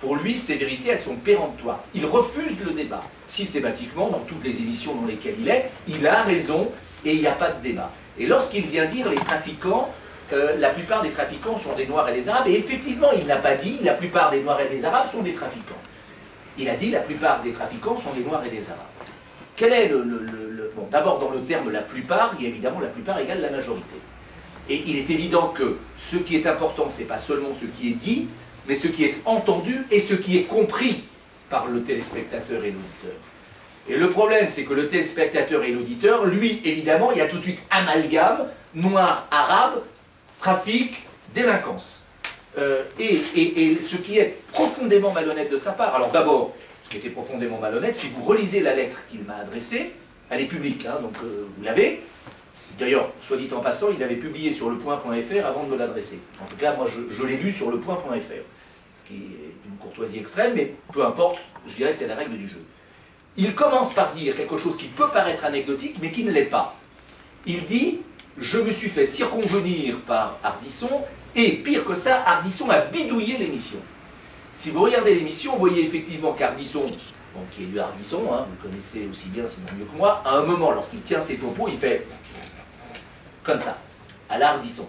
Pour lui, ces vérités, elles sont péremptoires. Il refuse le débat. Systématiquement, dans toutes les émissions dans lesquelles il a raison et il n'y a pas de débat. Et lorsqu'il vient dire les trafiquants, la plupart des trafiquants sont des Noirs et des Arabes, et effectivement, il n'a pas dit la plupart des Noirs et des Arabes sont des trafiquants. Il a dit la plupart des trafiquants sont des Noirs et des Arabes. Quel est Bon, d'abord, dans le terme la plupart, il y a évidemment la plupart égale la majorité. Et il est évident que ce qui est important, ce n'est pas seulement ce qui est dit, mais ce qui est entendu et ce qui est compris par le téléspectateur et l'auditeur. Et le problème, c'est que le téléspectateur et l'auditeur, lui, évidemment, il y a tout de suite amalgame, noir, arabe, trafic, délinquance. Et ce qui est profondément malhonnête de sa part, alors d'abord, ce qui était profondément malhonnête, si vous relisez la lettre qu'il m'a adressée, elle est publique, hein, donc vous l'avez. D'ailleurs, soit dit en passant, il avait publié sur lepoint.fr avant de me l'adresser. En tout cas, moi, je l'ai lu sur lepoint.fr, ce qui est une courtoisie extrême, mais peu importe, je dirais que c'est la règle du jeu. Il commence par dire quelque chose qui peut paraître anecdotique, mais qui ne l'est pas. Il dit « Je me suis fait circonvenir par Ardisson, et pire que ça, Ardisson a bidouillé l'émission. » Si vous regardez l'émission, vous voyez effectivement qu'Ardisson, bon, qui est du Ardisson, hein, vous le connaissez aussi bien, sinon mieux que moi, à un moment, lorsqu'il tient ses propos, il fait comme ça, à l'Ardisson.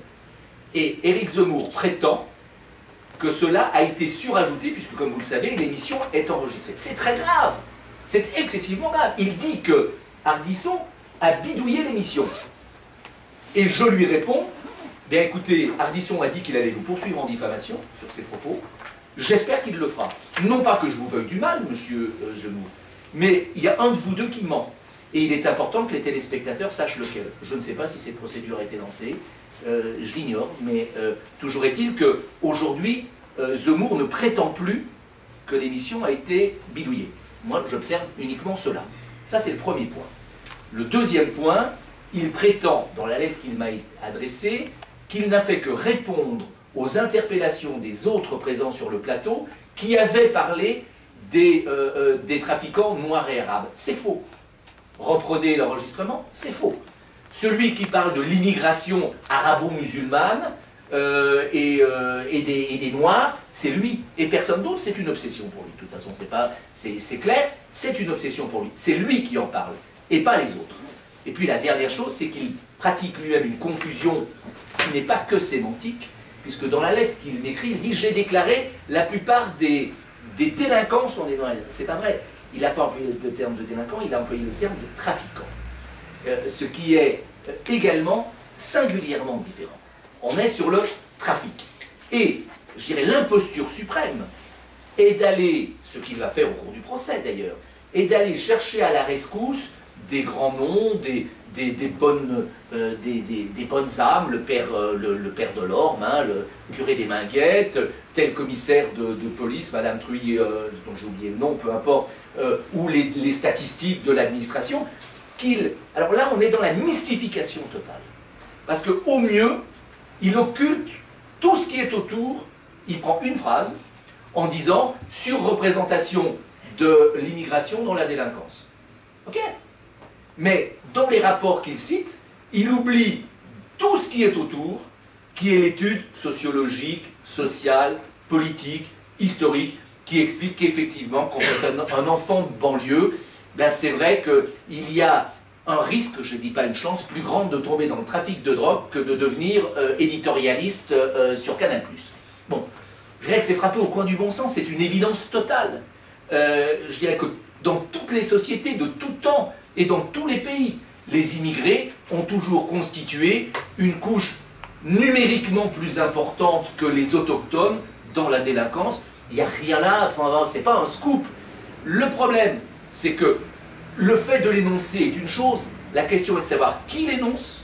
Et Éric Zemmour prétend que cela a été surajouté, puisque comme vous le savez, l'émission est enregistrée. C'est très grave, c'est excessivement grave. Il dit que Ardisson a bidouillé l'émission. Et je lui réponds, bien écoutez, Ardisson a dit qu'il allait vous poursuivre en diffamation sur ses propos. J'espère qu'il le fera. Non pas que je vous veuille du mal, monsieur Zemmour, mais il y a un de vous deux qui ment. Et il est important que les téléspectateurs sachent lequel. Je ne sais pas si cette procédure a été lancée, je l'ignore, mais toujours est-il qu'aujourd'hui, Zemmour ne prétend plus que l'émission a été bidouillée. Moi, j'observe uniquement cela. Ça, c'est le premier point. Le deuxième point, il prétend, dans la lettre qu'il m'a adressée, qu'il n'a fait que répondre aux interpellations des autres présents sur le plateau qui avaient parlé des trafiquants noirs et arabes. C'est faux. Reprenez l'enregistrement, c'est faux. Celui qui parle de l'immigration arabo-musulmane et des noirs, c'est lui et personne d'autre, c'est une obsession pour lui. De toute façon, c'est clair, c'est une obsession pour lui. C'est lui qui en parle et pas les autres. Et puis la dernière chose, c'est qu'il pratique lui-même une confusion qui n'est pas que sémantique, puisque dans la lettre qu'il m'écrit, il dit « J'ai déclaré la plupart des délinquants sont des noirs ». C'est pas vrai. Il n'a pas employé le terme de délinquant, il a employé le terme de trafiquant. Ce qui est également singulièrement différent. On est sur le trafic. Et, je dirais, l'imposture suprême est d'aller, ce qu'il va faire au cours du procès d'ailleurs, est d'aller chercher à la rescousse des grands noms, des bonnes âmes, le père Delorme, hein, le curé des Minguettes, tel commissaire de police, Madame Truy, dont j'ai oublié le nom, peu importe, ou les statistiques de l'administration, alors là, on est dans la mystification totale. Parce qu'au mieux, il occulte tout ce qui est autour, il prend une phrase en disant « surreprésentation de l'immigration dans la délinquance ». Ok ? Mais dans les rapports qu'il cite, il oublie tout ce qui est autour, qui est l'étude sociologique, sociale, politique, historique, qui explique qu'effectivement, quand on est un enfant de banlieue, ben c'est vrai qu'il y a un risque, je ne dis pas une chance, plus grande de tomber dans le trafic de drogue que de devenir éditorialiste sur Canal+. Bon, je dirais que c'est frappé au coin du bon sens, c'est une évidence totale. Je dirais que dans toutes les sociétés de tout temps et dans tous les pays, les immigrés ont toujours constitué une couche numériquement plus importante que les autochtones dans la délinquance. Il n'y a rien là, c'est pas un scoop. Le problème, c'est que le fait de l'énoncer est une chose, la question est de savoir qui l'énonce,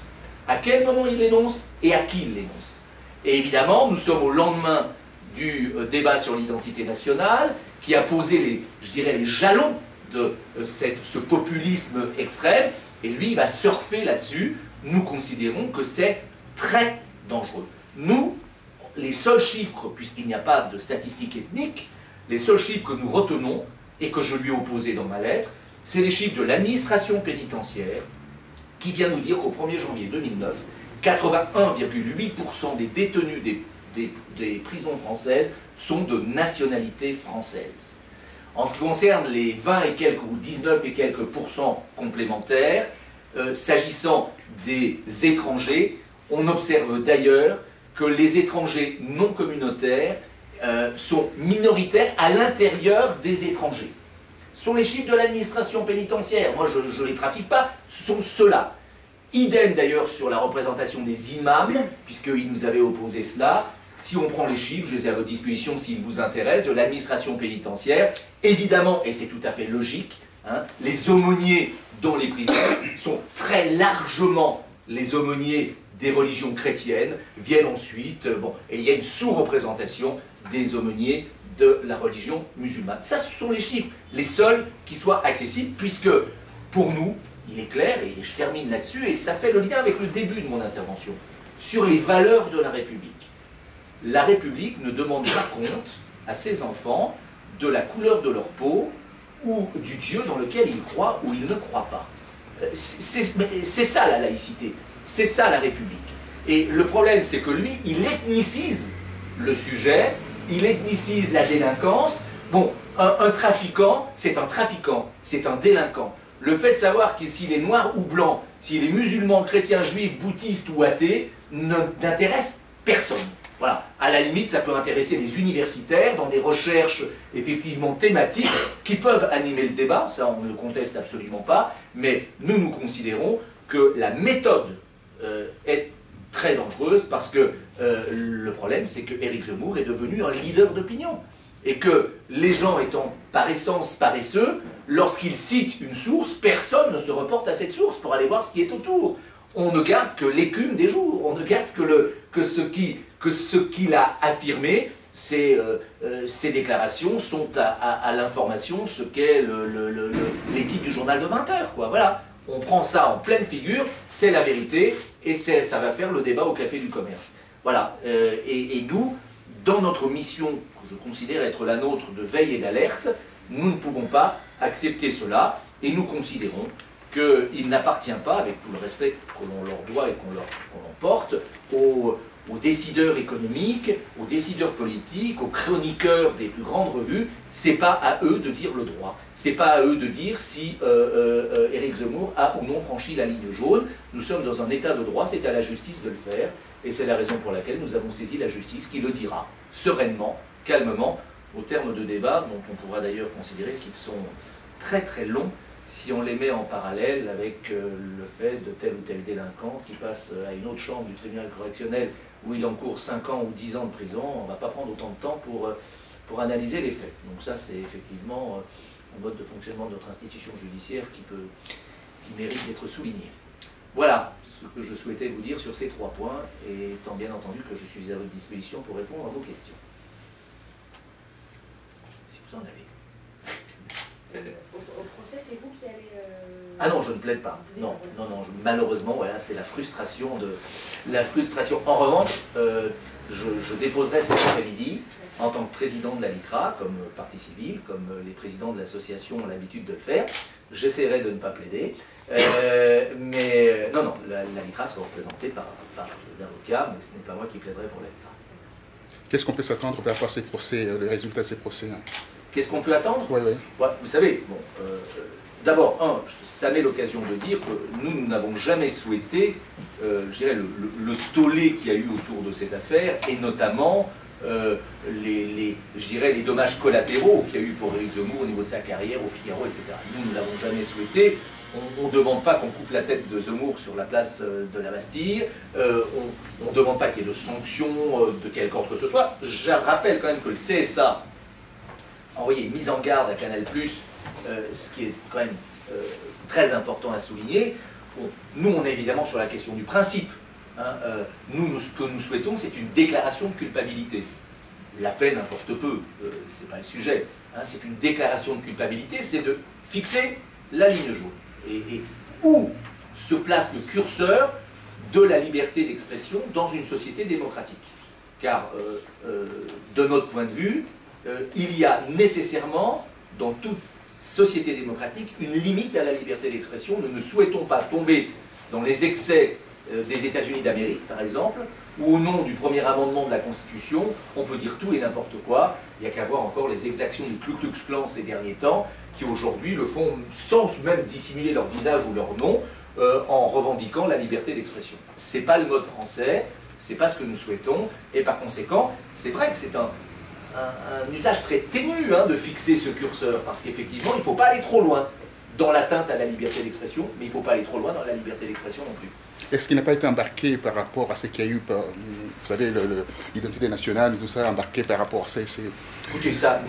à quel moment il l'énonce et à qui il l'énonce. Et évidemment, nous sommes au lendemain du débat sur l'identité nationale, qui a posé je dirais, les jalons de ce populisme extrême, et lui, il va surfer là-dessus. Nous considérons que c'est très dangereux. Nous, les seuls chiffres, puisqu'il n'y a pas de statistiques ethniques, les seuls chiffres que nous retenons, et que je lui ai opposés dans ma lettre, c'est les chiffres de l'administration pénitentiaire, qui vient nous dire qu'au 1er janvier 2009, 81,8% des détenus des des prisons françaises sont de nationalité française. En ce qui concerne les 20 et quelques ou 19 et quelques pourcents complémentaires, s'agissant des étrangers, on observe d'ailleurs que les étrangers non communautaires sont minoritaires à l'intérieur des étrangers. Ce sont les chiffres de l'administration pénitentiaire. Moi, je ne les trafique pas, ce sont ceux-là. Idem d'ailleurs sur la représentation des imams, puisqu'ils nous avaient opposé cela. Si on prend les chiffres, je les ai à votre disposition s'ils vous intéressent, de l'administration pénitentiaire, évidemment, et c'est tout à fait logique, hein, les aumôniers dans les prisons sont très largement les aumôniers des religions chrétiennes, viennent ensuite, et il y a une sous-représentation des aumôniers de la religion musulmane. Ça, ce sont les chiffres, les seuls qui soient accessibles, puisque pour nous, il est clair, et je termine là-dessus, et ça fait le lien avec le début de mon intervention, sur les valeurs de la République. La République ne demande pas compte à ses enfants de la couleur de leur peau ou du Dieu dans lequel ils croient ou ils ne croient pas. C'est ça la laïcité, c'est ça la République. Et le problème, c'est que lui, il ethnicise le sujet, il ethnicise la délinquance. Bon, un trafiquant, c'est un délinquant. Le fait de savoir que s'il est noir ou blanc, s'il est musulman, chrétien, juif, bouddhiste ou athée, n'intéresse personne. Voilà. À la limite, ça peut intéresser les universitaires dans des recherches effectivement thématiques qui peuvent animer le débat, ça on ne le conteste absolument pas, mais nous considérons que la méthode est très dangereuse parce que le problème c'est que Éric Zemmour est devenu un leader d'opinion et que les gens étant par essence paresseux, lorsqu'ils citent une source, personne ne se reporte à cette source pour aller voir ce qui est autour. On ne garde que l'écume des jours, on ne garde que ce qu'il a affirmé. Ces déclarations sont à l'information ce qu'est les titres du journal de 20 h, quoi. Voilà, on prend ça en pleine figure, c'est la vérité, et ça va faire le débat au Café du Commerce. Voilà, et nous, dans notre mission, que je considère être la nôtre de veille et d'alerte, nous ne pouvons pas accepter cela, et nous considérons qu'il n'appartient pas, avec tout le respect que l'on leur doit et qu'on leur porte, aux décideurs économiques, aux décideurs politiques, aux chroniqueurs des plus grandes revues, c'est pas à eux de dire le droit. C'est pas à eux de dire si Éric Zemmour a ou non franchi la ligne jaune. Nous sommes dans un état de droit, c'est à la justice de le faire, et c'est la raison pour laquelle nous avons saisi la justice qui le dira, sereinement, calmement, au terme de débats dont on pourra d'ailleurs considérer qu'ils sont très très longs, si on les met en parallèle avec le fait de tel ou tel délinquant qui passe à une autre chambre du tribunal correctionnel où il encourt 5 ans ou 10 ans de prison, on ne va pas prendre autant de temps pour analyser les faits. Donc ça, c'est effectivement un mode de fonctionnement de notre institution judiciaire qui mérite d'être souligné. Voilà ce que je souhaitais vous dire sur ces 3 points, et étant bien entendu que je suis à votre disposition pour répondre à vos questions. Si vous en avez. Au procès, c'est vous qui allez... Ah non, je ne plaide pas. Non, malheureusement, voilà, c'est la frustration. En revanche, je déposerai cet après-midi, en tant que président de la LICRA, comme partie civile, comme les présidents de l'association ont l'habitude de le faire. J'essaierai de ne pas plaider. Mais non, la LICRA sera représentée par des avocats, mais ce n'est pas moi qui plaiderai pour la LICRA. Qu'est-ce qu'on peut s'attendre par rapport à ces procès, le résultat de ces procès? Qu'est-ce qu'on peut attendre? Oui. Ouais, vous savez, bon, d'abord, ça m'est l'occasion de dire que nous n'avons jamais souhaité, je dirais, le tollé qu'il y a eu autour de cette affaire, et notamment je dirais, les dommages collatéraux qu'il y a eu pour Éric Zemmour au niveau de sa carrière, au Figaro, etc. Nous ne l'avons jamais souhaité. On ne demande pas qu'on coupe la tête de Zemmour sur la place de la Bastille, on ne demande pas qu'il y ait de sanctions de quelque ordre que ce soit. Je rappelle quand même que le CSA a envoyé une mise en garde à Canal+, ce qui est quand même très important à souligner. Bon, nous, on est évidemment sur la question du principe. Hein, ce que nous souhaitons, c'est une déclaration de culpabilité. La peine importe peu, c'est pas le sujet. Hein, c'est une déclaration de culpabilité, c'est de fixer la ligne jaune. Et où se place le curseur de la liberté d'expression dans une société démocratique. Car, de notre point de vue, il y a nécessairement, dans toute société démocratique, une limite à la liberté d'expression. Nous ne souhaitons pas tomber dans les excès des États-Unis d'Amérique, par exemple, où au nom du premier amendement de la Constitution, on peut dire tout et n'importe quoi. Il n'y a qu'à voir encore les exactions du Ku Klux Klan ces derniers temps, qui aujourd'hui le font sans même dissimuler leur visage ou leur nom, en revendiquant la liberté d'expression. C'est pas le mode français, c'est pas ce que nous souhaitons, et par conséquent, c'est vrai que c'est un usage très ténu de fixer ce curseur, parce qu'effectivement, il ne faut pas aller trop loin dans l'atteinte à la liberté d'expression, mais il ne faut pas aller trop loin dans la liberté d'expression non plus. Est-ce qu'il n'a pas été embarqué par rapport à ce qu'il y a eu, vous savez, l'identité nationale, tout ça, embarqué par rapport à ces... Écoutez, ça,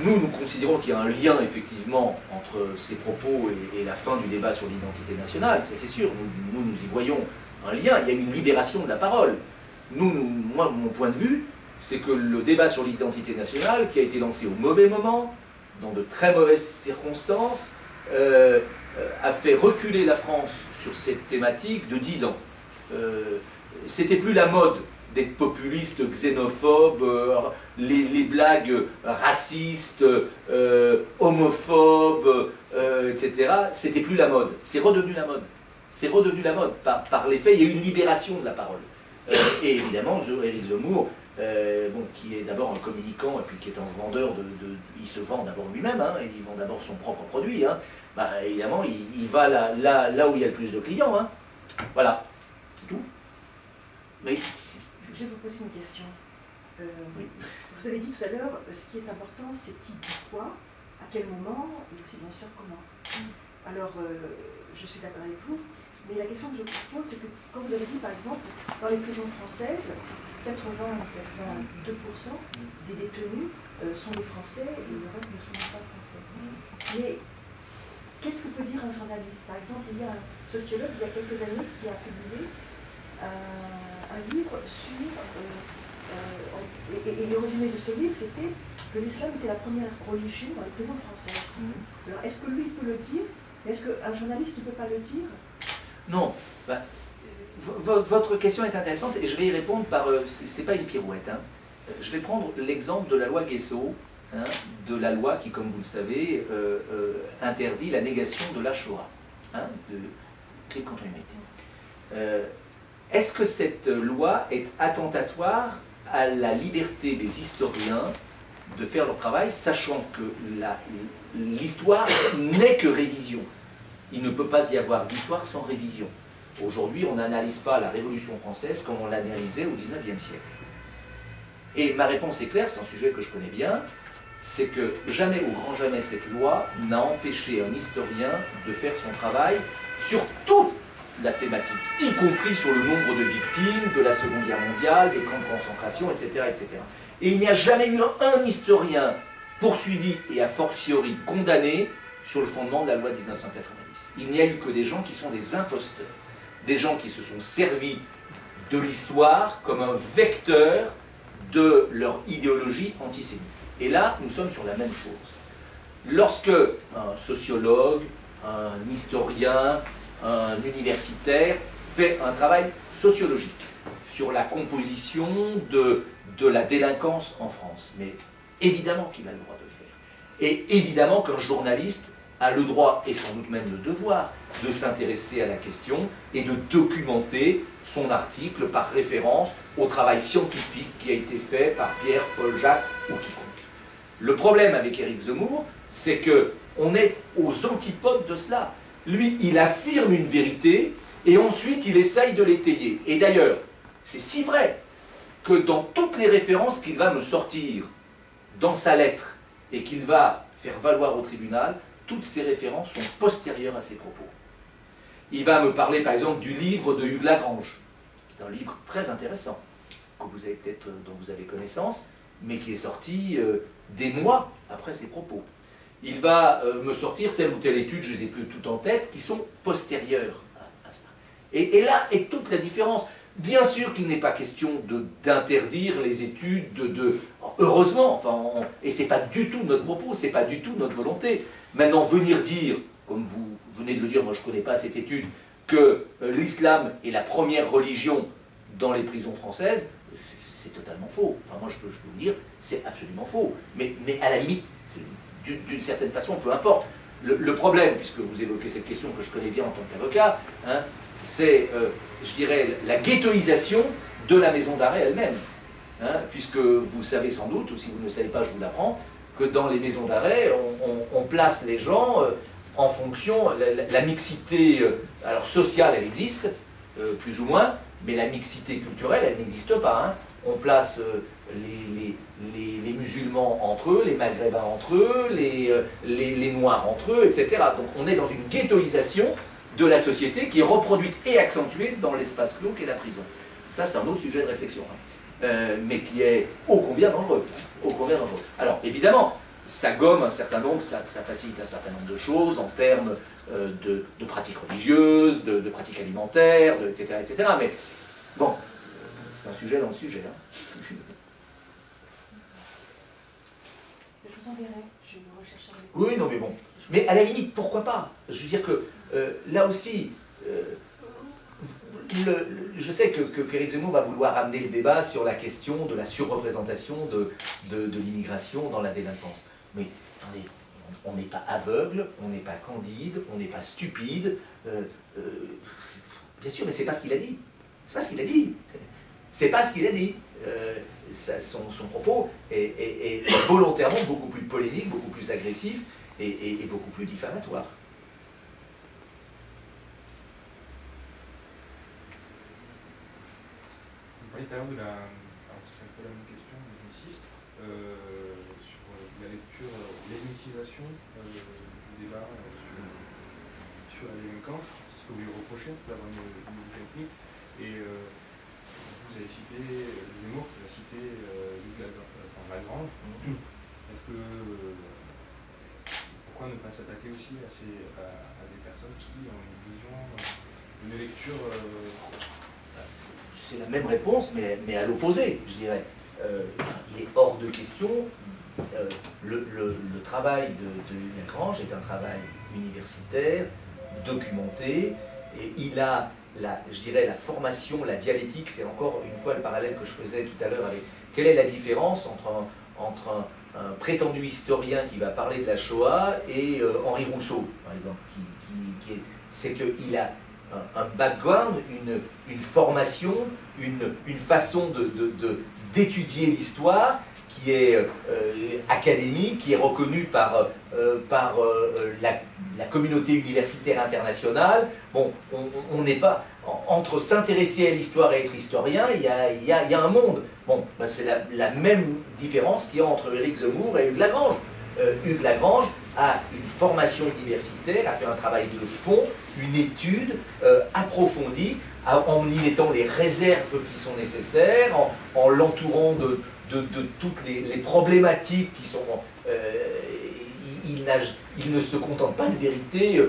nous considérons qu'il y a un lien, effectivement, entre ces propos et la fin du débat sur l'identité nationale, ça c'est sûr, nous y voyons un lien, il y a une libération de la parole. Moi, mon point de vue, c'est que le débat sur l'identité nationale, qui a été lancé au mauvais moment, dans de très mauvaises circonstances, a fait reculer la France sur cette thématique de 10 ans. C'était plus la mode d'être populiste, xénophobe, les blagues racistes, homophobes, etc. C'était plus la mode. C'est redevenu la mode. C'est redevenu la mode. Par les faits, il y a eu une libération de la parole. Et évidemment, Éric Zemmour, qui est d'abord un communicant et puis qui est un vendeur il se vend d'abord lui-même, il vend d'abord son propre produit. Évidemment, il va là où il y a le plus de clients. Voilà, c'est tout. Oui. Je vais vous poser une question. Oui. Vous avez dit tout à l'heure, ce qui est important, c'est qui dit quoi, à quel moment, et aussi bien sûr comment. Alors, je suis d'accord avec vous, mais la question que je vous pose, c'est que quand vous avez dit, par exemple, dans les prisons françaises, 80 ou 82% des détenus sont des Français et le reste ne sont pas français. Mais qu'est-ce que peut dire un journaliste? Par exemple, il y a un sociologue, il y a quelques années, qui a publié un livre sur... et le résumé de ce livre, c'était que l'islam était la première religion dans les prisons françaises. Alors, est-ce que lui peut le dire? Mais est-ce qu'un journaliste ne peut pas le dire? Non. Votre question est intéressante et je vais y répondre par... c'est pas une pirouette. Je vais prendre l'exemple de la loi Guesso, de la loi qui, comme vous le savez, interdit la négation de la Shoah, de crime contre l'humanité. Est-ce que cette loi est attentatoire à la liberté des historiens de faire leur travail, sachant que l'histoire n'est que révision? Il ne peut pas y avoir d'histoire sans révision. Aujourd'hui, on n'analyse pas la Révolution française comme on l'analysait au XIXe siècle. Et ma réponse est claire, c'est un sujet que je connais bien, c'est que jamais, au grand jamais, cette loi n'a empêché un historien de faire son travail sur toute la thématique, y compris sur le nombre de victimes de la Seconde Guerre mondiale, des camps de concentration, etc. etc. Et il n'y a jamais eu un historien poursuivi et a fortiori condamné sur le fondement de la loi de 1990. Il n'y a eu que des gens qui sont des imposteurs, des gens qui se sont servis de l'histoire comme un vecteur de leur idéologie antisémite. Et là, nous sommes sur la même chose. Lorsque un sociologue, un historien, un universitaire fait un travail sociologique sur la composition de la délinquance en France, mais évidemment qu'il a le droit de le faire. Et évidemment qu'un journaliste a le droit, et sans doute même le devoir, de s'intéresser à la question et de documenter son article par référence au travail scientifique qui a été fait par Pierre, Paul, Jacques ou quiconque. Le problème avec Éric Zemmour, c'est qu'on est aux antipodes de cela. Lui, il affirme une vérité et ensuite il essaye de l'étayer. Et d'ailleurs, c'est si vrai que dans toutes les références qu'il va me sortir dans sa lettre et qu'il va faire valoir au tribunal, toutes ces références sont postérieures à ses propos. Il va me parler par exemple du livre de Hugues Lagrange, qui est un livre très intéressant, que vous avez peut-être, dont vous avez connaissance, mais qui est sorti des mois après ses propos. Il va me sortir telle ou telle étude, je ne les ai plus toutes en tête, qui sont postérieures à cela. Et là est toute la différence. Bien sûr qu'il n'est pas question d'interdire les études, heureusement, enfin, et ce n'est pas du tout notre propos, ce n'est pas du tout notre volonté. Maintenant, venir dire, comme vous venez de le dire, moi je ne connais pas cette étude, que l'islam est la première religion dans les prisons françaises, c'est totalement faux. Enfin, moi je peux vous dire, c'est absolument faux. Mais à la limite, d'une certaine façon, peu importe. Le problème, puisque vous évoquez cette question que je connais bien en tant qu'avocat, c'est, je dirais, la ghettoisation de la maison d'arrêt elle-même. Hein, puisque vous savez sans doute, ou si vous ne le savez pas, je vous l'apprends, que dans les maisons d'arrêt, on place les gens en fonction, la mixité alors sociale, elle existe, plus ou moins, mais la mixité culturelle, elle n'existe pas. Hein. On place les musulmans entre eux, les maghrébins entre eux, les noirs entre eux, etc. Donc on est dans une ghettoisation de la société qui est reproduite et accentuée dans l'espace clos qu'est la prison. Ça, c'est un autre sujet de réflexion, hein. Mais qui est ô combien dangereux. Ô combien dangereux. Alors, évidemment, ça gomme un certain nombre, ça facilite un certain nombre de choses en termes de pratiques religieuses, de pratiques alimentaires, etc., etc. Mais bon, c'est un sujet dans le sujet. Hein. Je vous enverrai, je me rechercherai. Oui, non, mais bon. Mais à la limite, pourquoi pas? Je veux dire que là aussi, je sais qu'Éric Zemmour va vouloir amener le débat sur la question de la surreprésentation de l'immigration dans la délinquance. Mais attendez, on n'est pas aveugle, on n'est pas candide, on n'est pas stupide. Bien sûr, mais c'est pas ce qu'il a dit. C'est pas ce qu'il a dit. C'est pas ce qu'il a dit. Son propos est volontairement beaucoup plus polémique, beaucoup plus agressif et beaucoup plus diffamatoire. Vous parliez tout à l'heure de la... Alors c'est un peu la même question, mais j'insiste, sur la lecture, l'ethnicisation du débat sur la délinquance, c'est ce que vous lui reprochez d'avoir une technique, et vous avez cité Zemmour, qui a cité Lagrange. Est-ce que... pourquoi ne pas s'attaquer aussi à des personnes qui ont une vision, une lecture... C'est la même réponse, mais à l'opposé, je dirais. Il est hors de question. Le travail de Lagrange est un travail universitaire, documenté, et il a, je dirais, la formation, la dialectique, c'est encore une fois le parallèle que je faisais tout à l'heure avec quelle est la différence entre un prétendu historien qui va parler de la Shoah et Henri Rousseau, par exemple, c'est qu'il a un background, une formation, une façon d'étudier l'histoire qui est académique, qui est reconnue par la communauté universitaire internationale. Bon, on n'est pas... Entre s'intéresser à l'histoire et être historien, il y a un monde. Bon, ben c'est la même différence qu'il y a entre Éric Zemmour et Hugues Lagrange. Hugues Lagrange a une formation universitaire, a fait un travail de fond, une étude approfondie, en y mettant les réserves qui sont nécessaires, en l'entourant de toutes les problématiques qui sont... il ne se contente pas de vérité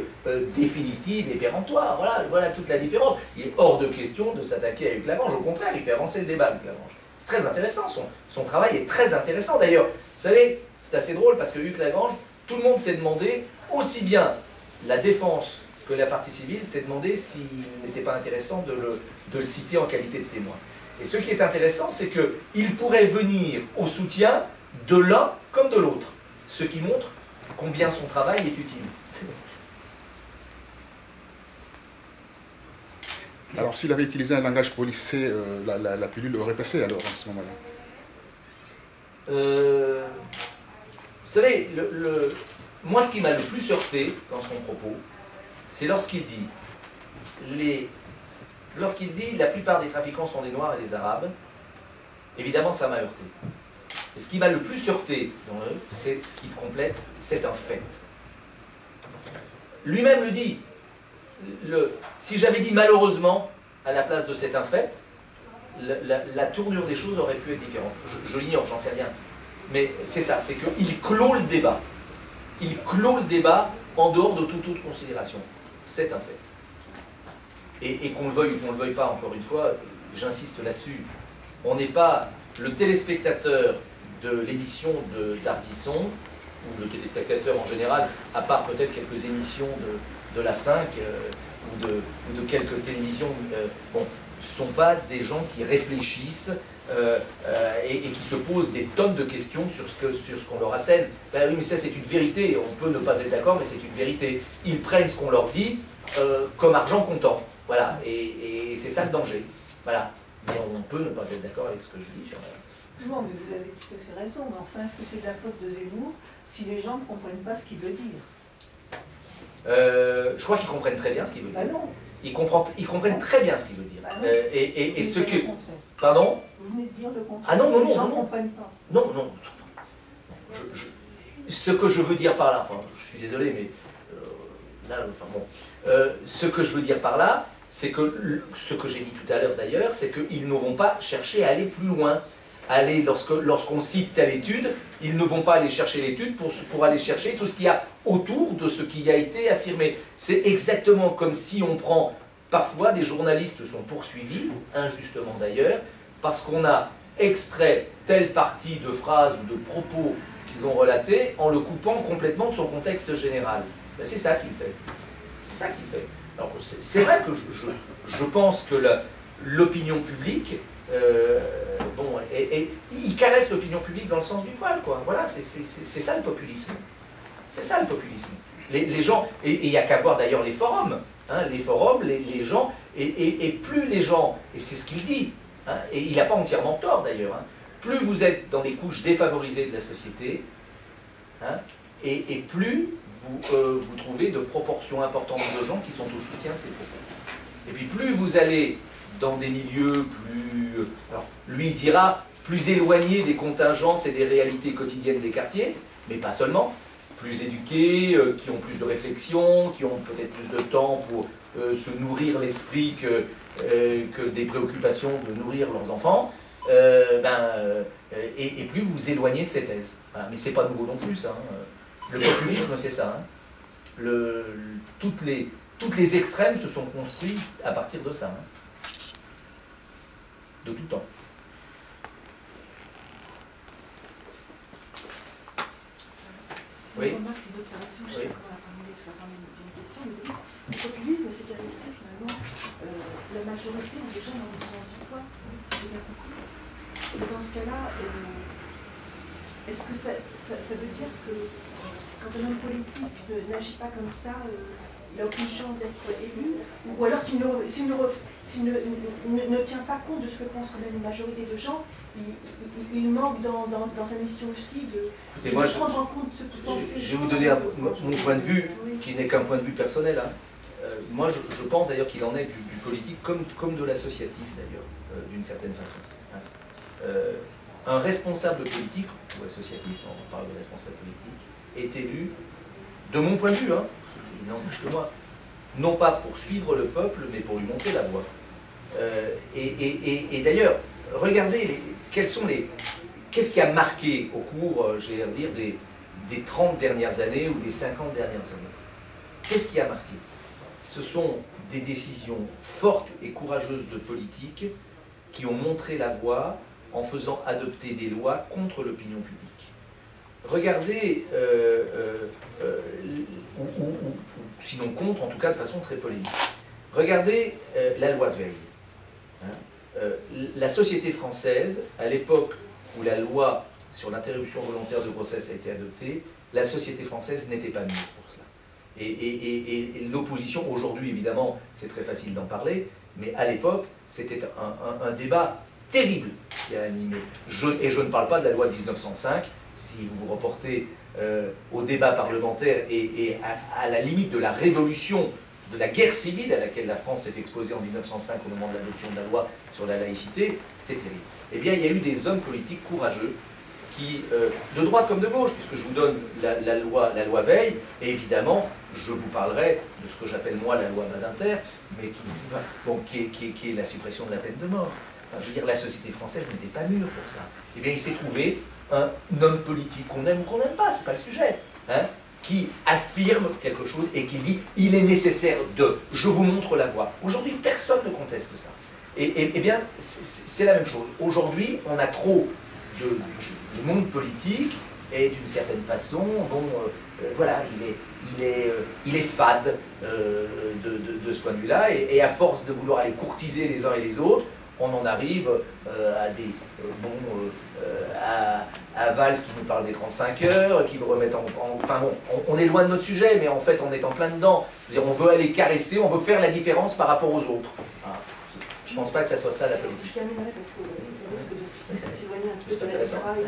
définitive et péremptoire. Voilà toute la différence. Il est hors de question de s'attaquer à Hugues Lagrange. Au contraire, il fait avancer le débat, Hugues Lagrange. C'est très intéressant, son travail est très intéressant. D'ailleurs, vous savez, c'est assez drôle parce que Hugues Lagrange, tout le monde s'est demandé, aussi bien la défense que la partie civile, s'est demandé s'il n'était pas intéressant de le citer en qualité de témoin. Et ce qui est intéressant, c'est qu'il pourrait venir au soutien de l'un comme de l'autre, ce qui montre combien son travail est utile. Alors, s'il avait utilisé un langage policier, la pilule aurait passé alors, en ce moment-là. Vous savez, moi, ce qui m'a le plus heurté dans son propos, c'est lorsqu'il dit la plupart des trafiquants sont des Noirs et des Arabes. Évidemment, ça m'a heurté. Et ce qui m'a le plus heurté, c'est ce qu'il complète, c'est un fait. Lui-même le dit. Si j'avais dit malheureusement à la place de c'est un fait, la tournure des choses aurait pu être différente. Je l'ignore, j'en sais rien. Mais c'est ça, c'est qu'il clôt le débat. Il clôt le débat en dehors de toute autre considération. C'est un fait. Et qu'on le veuille ou qu'on ne le veuille pas, encore une fois, j'insiste là-dessus, on n'est pas le téléspectateur de l'émission d'Ardisson, ou le téléspectateur en général, à part peut-être quelques émissions de la 5 ou de quelques télévisions, bon, ne sont pas des gens qui réfléchissent et qui se posent des tonnes de questions sur ce qu'on leur assène. Ben oui, mais ça c'est une vérité, on peut ne pas être d'accord, mais c'est une vérité. Ils prennent ce qu'on leur dit comme argent comptant. Voilà, et c'est ça le danger. Voilà. Mais on peut ne pas être d'accord avec ce que je dis. Non, mais vous avez tout à fait raison. Mais enfin, est-ce que c'est de la faute de Zemmour si les gens ne comprennent pas ce qu'il veut dire? Je crois qu'ils comprennent très bien ce qu'il veut dire. Bah non. Ils comprennent très bien ce qu'il veut dire. Bah non. Et ce que... Contraire. Pardon? Vous venez de dire le contraire. Ah non, non, non. Les gens non, ne non. comprennent pas. Non, non. Ce que je veux dire par là, enfin, je suis désolé, mais là, enfin bon. Ce que je veux dire par là, c'est que ce que j'ai dit tout à l'heure d'ailleurs, c'est qu'ils ne vont pas chercher à aller plus loin. Lorsqu'on cite telle étude, ils ne vont pas aller chercher l'étude pour aller chercher tout ce qu'il y a autour de ce qui a été affirmé. C'est exactement comme si on prend, parfois des journalistes sont poursuivis, injustement d'ailleurs, parce qu'on a extrait telle partie de phrase ou de propos qu'ils ont relaté en le coupant complètement de son contexte général. Ben, c'est ça qu'il fait. C'est ça qu'il fait. Alors c'est vrai que je pense que l'opinion publique, bon, il caresse l'opinion publique dans le sens du poil, quoi. Voilà, c'est ça le populisme. C'est ça le populisme. Les gens, et il n'y a qu'à voir d'ailleurs les forums. Hein, les forums, les gens, et plus les gens, et c'est ce qu'il dit, hein, et il n'a pas entièrement tort d'ailleurs, hein, plus vous êtes dans les couches défavorisées de la société, hein, et plus vous trouvez de proportions importantes de gens qui sont au soutien de ces propos. Et puis plus vous allez dans des milieux plus, alors lui dira, plus éloignés des contingences et des réalités quotidiennes des quartiers, mais pas seulement, plus éduqués, qui ont plus de réflexion, qui ont peut-être plus de temps pour se nourrir l'esprit que des préoccupations de nourrir leurs enfants, et plus vous éloignez de ces thèses. Voilà. Mais c'est pas nouveau non plus, hein. Le populisme, c'est ça. Hein. Toutes les extrêmes se sont construits à partir de ça. Hein. De tout temps. C'est une remarque, c'est une observation, je sais pas comment la formuler sur la forme d'une question, mais oui, le populisme, c'est caresser finalement la majorité des gens dans le sens du poids. J'ai bien compris. Et dans ce cas-là, est-ce que ça veut dire que quand un homme politique n'agit pas comme ça, il n'a aucune chance d'être élu, ou alors s'il ne tient pas compte de ce que pense quand même une majorité de gens, il manque dans sa mission aussi de prendre en compte ce que pensent les gens. Je vais vous donner mon point de vue, qui n'est qu'un point de vue personnel. Hein. Moi, je pense d'ailleurs qu'il en est du politique comme de l'associatif, d'ailleurs, d'une certaine façon. Hein. Un responsable politique, ou associatif, on parle de responsable politique, est élu, de mon point de vue, hein, il n'empêche que moi, non pas pour suivre le peuple, mais pour lui monter la voie. Et d'ailleurs, regardez, qu'est-ce qui a marqué au cours, je vais dire, des 30 dernières années ou des 50 dernières années? Qu'est-ce qui a marqué? Ce sont des décisions fortes et courageuses de politique qui ont montré la voie en faisant adopter des lois contre l'opinion publique. Regardez, ou sinon contre, en tout cas de façon très polémique. Regardez la loi Veil. Hein, la société française, à l'époque où la loi sur l'interruption volontaire de grossesse a été adoptée, la société française n'était pas mûre pour cela. Et l'opposition, aujourd'hui évidemment, c'est très facile d'en parler, mais à l'époque, c'était un débat terrible qui a animé. Et je ne parle pas de la loi de 1905, si vous vous reportez au débat parlementaire et à la limite de la révolution, de la guerre civile à laquelle la France s'est exposée en 1905 au moment de l'adoption de la loi sur la laïcité, c'était terrible. Eh bien, il y a eu des hommes politiques courageux qui, de droite comme de gauche, puisque je vous donne la loi Veil, et évidemment, je vous parlerai de ce que j'appelle moi la loi Badinter, mais qui est la suppression de la peine de mort. Enfin, je veux dire, la société française n'était pas mûre pour ça. Eh bien, il s'est trouvé un homme politique qu'on aime ou qu'on n'aime pas, c'est pas le sujet, hein, qui affirme quelque chose et qui dit « il est nécessaire de, je vous montre la voie ». Aujourd'hui, personne ne conteste ça. Et bien, c'est la même chose. Aujourd'hui, on a trop de monde politique et d'une certaine façon, bon, voilà, il est fade de ce point de vue-là, et à force de vouloir aller courtiser les uns et les autres, on en arrive à Valls qui nous parle des 35 heures, qui veut remettre enfin bon, on est loin de notre sujet, mais en fait on est en plein dedans. On veut aller caresser, on veut faire la différence par rapport aux autres. Hein. Je pense pas que ça soit ça la politique. Je terminerai parce que le risque de s'éloigner un peu C'est de la intéressant. travail.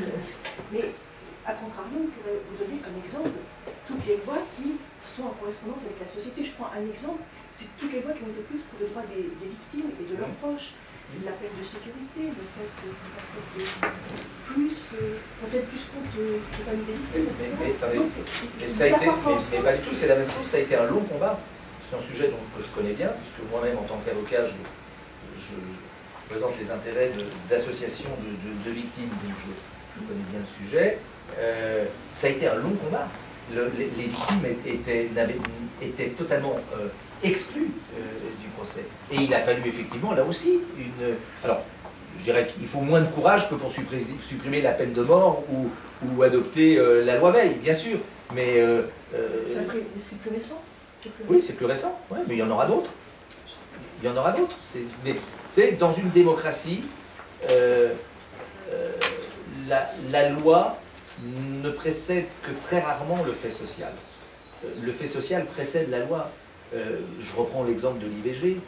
Mais à contrario, on pourrait vous donner comme exemple toutes les lois qui sont en correspondance avec la société. Je prends un exemple, c'est toutes les lois qui ont été prises pour le droit des victimes et de leurs proches. La peine de sécurité, le fait qu'on accepte plus, qu'on tienne plus compte de la famille des victimes, etc. Mais ça a été, mais pas du tout, c'est la même chose, ça a été un long combat. C'est un sujet que je connais bien, puisque moi-même en tant qu'avocat, je représente les intérêts d'associations de victimes, donc je connais bien le sujet. Ça a été un long combat. Les victimes étaient totalement exclues du procès. Et il a fallu effectivement, là aussi, alors, je dirais qu'il faut moins de courage que pour supprimer la peine de mort ou adopter la loi Veil, bien sûr. Mais c'est plus récent. Oui, c'est plus récent, ouais, mais il y en aura d'autres. Il y en aura d'autres. Mais vous savez, dans une démocratie, la loi ne précède que très rarement le fait social. Le fait social précède la loi. Je reprends l'exemple de l'IVG.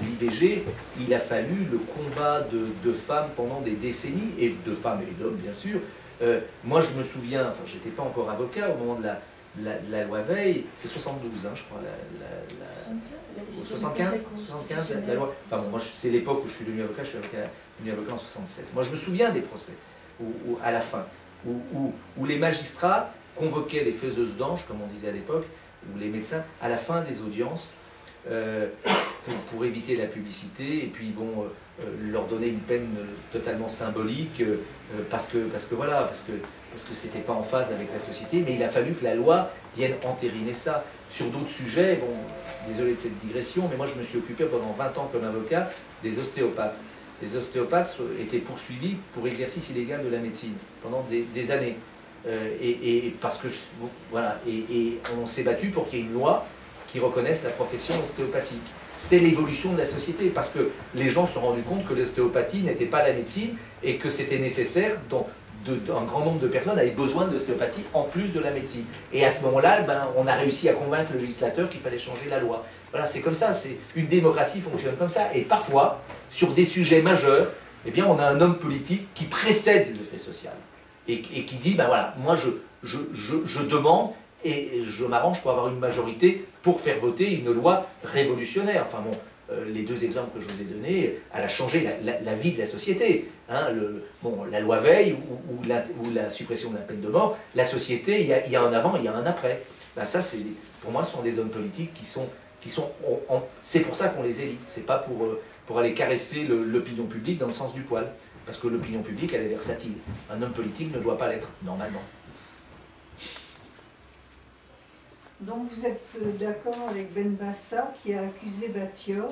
L'IVG, il a fallu le combat de femmes pendant des décennies, et de femmes et d'hommes bien sûr. Moi je me souviens, enfin j'étais pas encore avocat au moment de la loi Veil, c'est 72 hein, je crois, 75, la loi. Enfin bon, moi c'est l'époque où je suis devenu avocat, je suis devenu avocat en 76. Moi je me souviens des procès, à la fin, où les magistrats convoquaient les faiseuses d'anges, comme on disait à l'époque, ou les médecins, à la fin des audiences, pour éviter la publicité, et puis bon, leur donner une peine totalement symbolique, parce que c'était pas en phase avec la société, mais il a fallu que la loi vienne entériner ça. Sur d'autres sujets, bon, désolé de cette digression, mais moi je me suis occupé pendant 20 ans comme avocat des ostéopathes. Les ostéopathes étaient poursuivis pour exercice illégal de la médecine pendant des années. Et parce que, bon, voilà, et on s'est battu pour qu'il y ait une loi qui reconnaisse la profession ostéopathique. C'est l'évolution de la société, parce que les gens se sont rendus compte que l'ostéopathie n'était pas la médecine et que c'était nécessaire, un grand nombre de personnes avaient besoin de l'ostéopathie en plus de la médecine. Et à ce moment-là, ben, on a réussi à convaincre le législateur qu'il fallait changer la loi. Voilà, c'est comme ça, une démocratie fonctionne comme ça. Et parfois, sur des sujets majeurs, eh bien, on a un homme politique qui précède le fait social. Et qui dit, ben voilà, moi je demande et je m'arrange pour avoir une majorité pour faire voter une loi révolutionnaire. Enfin bon, les deux exemples que je vous ai donnés, elle a changé la vie de la société. Hein, la loi Veil ou la suppression de la peine de mort, la société, il y a un avant et il y a un après. Ben ça, pour moi, ce sont des hommes politiques c'est pour ça qu'on les élit. C'est pas pour aller caresser l'opinion publique dans le sens du poil. Parce que l'opinion publique, elle est versatile. Un homme politique ne doit pas l'être, normalement. Donc vous êtes d'accord avec Benbassa qui a accusé Battior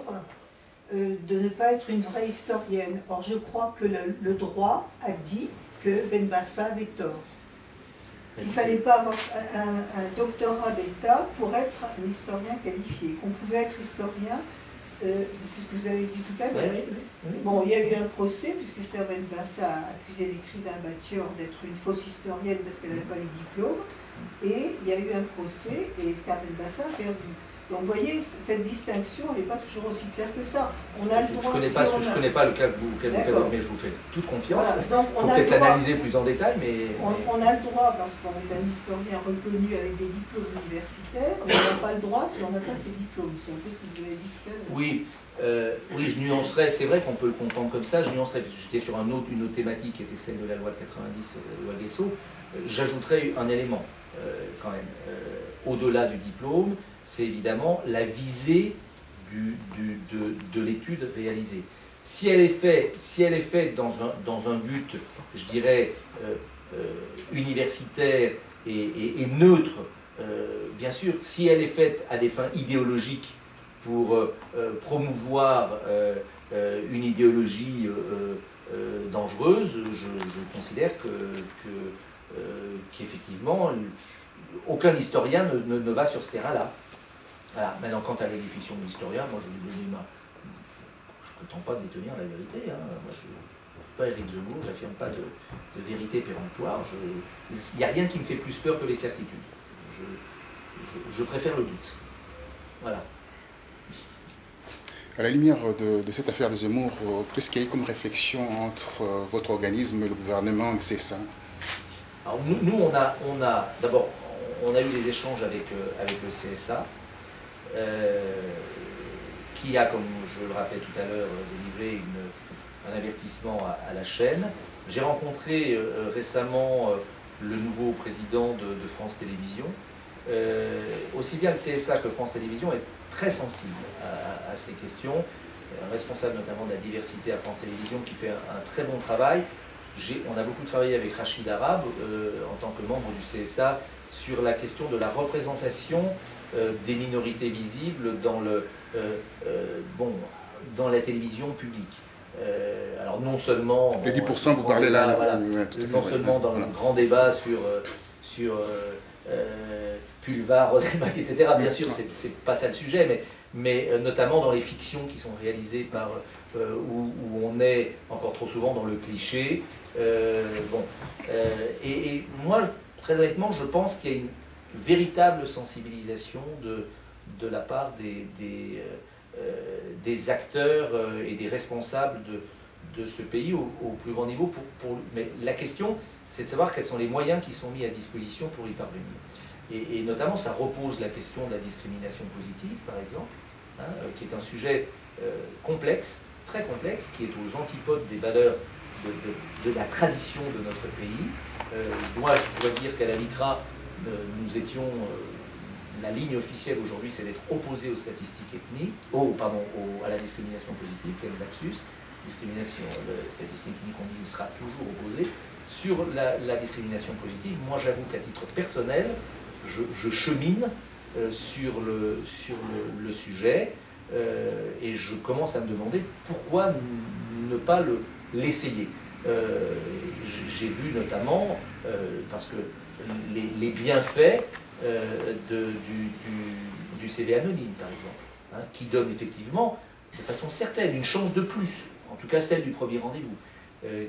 de ne pas être une vraie historienne. Or je crois que le droit a dit que Benbassa avait tort. Il ne fallait pas avoir un doctorat d'État pour être un historien qualifié. Qu'on pouvait être historien, c'est ce que vous avez dit tout à l'heure. Oui. Bon, il y a eu un procès, puisque Esther Benbassa a accusé l'écrivain Battior d'être une fausse historienne parce qu'elle n'avait pas les diplômes. Et il y a eu un procès, et Esther Benbassa a perdu. Donc vous voyez, cette distinction, elle n'est pas toujours aussi claire que ça. On a le droit... Je ne connais pas le cas auquel vous faites, mais je vous fais toute confiance. Voilà. Il faut peut-être l'analyser plus en détail, mais... On a le droit, parce qu'on est un historien reconnu avec des diplômes universitaires, mais on n'a pas le droit si on n'a pas ces diplômes. C'est un peu ce que vous avez dit tout à l'heure. Oui, oui, je nuancerais, c'est vrai qu'on peut le comprendre comme ça, je nuancerais, parce que j'étais sur une autre thématique qui était celle de la loi de 90, la loi Guesso. J'ajouterais un élément, quand même, au-delà du diplôme, c'est évidemment la visée de l'étude réalisée. Si elle est faite dans un but, je dirais, universitaire et neutre, bien sûr, si elle est faite à des fins idéologiques pour promouvoir une idéologie dangereuse, je considère qu'effectivement, aucun historien ne va sur ce terrain-là. Voilà. Maintenant, quant à la définition de l'historien, moi je ne prétends pas détenir la vérité. Hein. Moi, pas Éric Zemmour, j'affirme pas de vérité péremptoire. Il n'y a rien qui me fait plus peur que les certitudes. Je préfère le doute. Voilà. À la lumière de cette affaire de Zemmour, qu'est-ce qu'il y a eu comme réflexion entre votre organisme, le gouvernement, le CSA? Alors nous d'abord, on a eu des échanges avec le CSA, qui a, comme je le rappelais tout à l'heure, délivré un avertissement à la chaîne. J'ai rencontré récemment le nouveau président de France Télévisions. Aussi bien le CSA que France Télévisions est très sensible à ces questions, responsable notamment de la diversité à France Télévisions qui fait un très bon travail. On a beaucoup travaillé avec Rachid Arabe en tant que membre du CSA sur la question de la représentation des minorités visibles dans la télévision publique. Alors non seulement... Les 10%, vous parlez là. Voilà, non seulement dans le grand débat sur Pulvar, Roselmack, etc. Bien sûr, c'est pas ça le sujet, mais notamment dans les fictions qui sont réalisées par... où on est encore trop souvent dans le cliché. Et moi, très honnêtement, je pense qu'il y a une véritable sensibilisation de la part des acteurs et des responsables de ce pays au plus grand niveau. Mais la question, c'est de savoir quels sont les moyens qui sont mis à disposition pour y parvenir. Et notamment, ça repose la question de la discrimination positive, par exemple, hein, qui est un sujet complexe, très complexe, qui est aux antipodes des valeurs de la tradition de notre pays. Moi, je pourrais dire qu'à la LICRA, nous étions... la ligne officielle aujourd'hui, c'est d'être opposé aux statistiques ethniques, à la discrimination positive, quel lapsus, discrimination statistique ethnique, on y sera toujours opposé. Sur la discrimination positive, moi j'avoue qu'à titre personnel, je chemine sur le sujet et je commence à me demander pourquoi ne pas l'essayer. J'ai vu notamment, parce que les bienfaits du CV anonyme, par exemple, hein, qui donne effectivement, de façon certaine, une chance de plus, en tout cas celle du premier rendez-vous,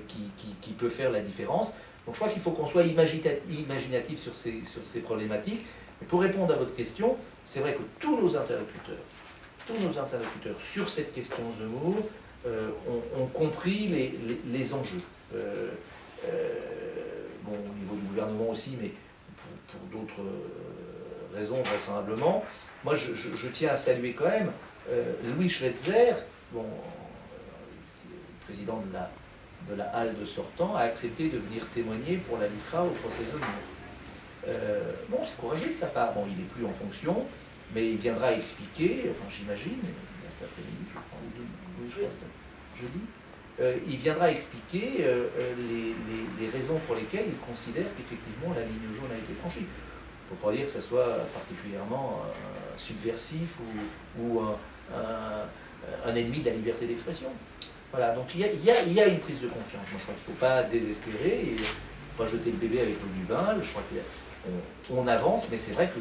qui peut faire la différence. Donc je crois qu'il faut qu'on soit imaginatif sur ces problématiques. Et pour répondre à votre question, c'est vrai que tous nos interlocuteurs sur cette question Zemmour ont compris les enjeux. Au niveau du gouvernement aussi, mais pour d'autres raisons vraisemblablement. Moi, je tiens à saluer quand même Louis Schweitzer, président de la HALDE sortant, a accepté de venir témoigner pour la LICRA au procès Zemmour. C'est courageux de sa part. Il n'est plus en fonction, mais il viendra expliquer, j'imagine, cet après-midi, je crois, jeudi, il viendra expliquer les raisons pour lesquelles il considère qu'effectivement la ligne jaune a été franchie. Il ne faut pas dire que ce soit particulièrement subversif ou un ennemi de la liberté d'expression. Voilà, donc il y a une prise de confiance. Moi, je crois qu'il ne faut pas désespérer et ne pas jeter le bébé avec l'eau du bain. Je crois qu'on avance, mais c'est vrai que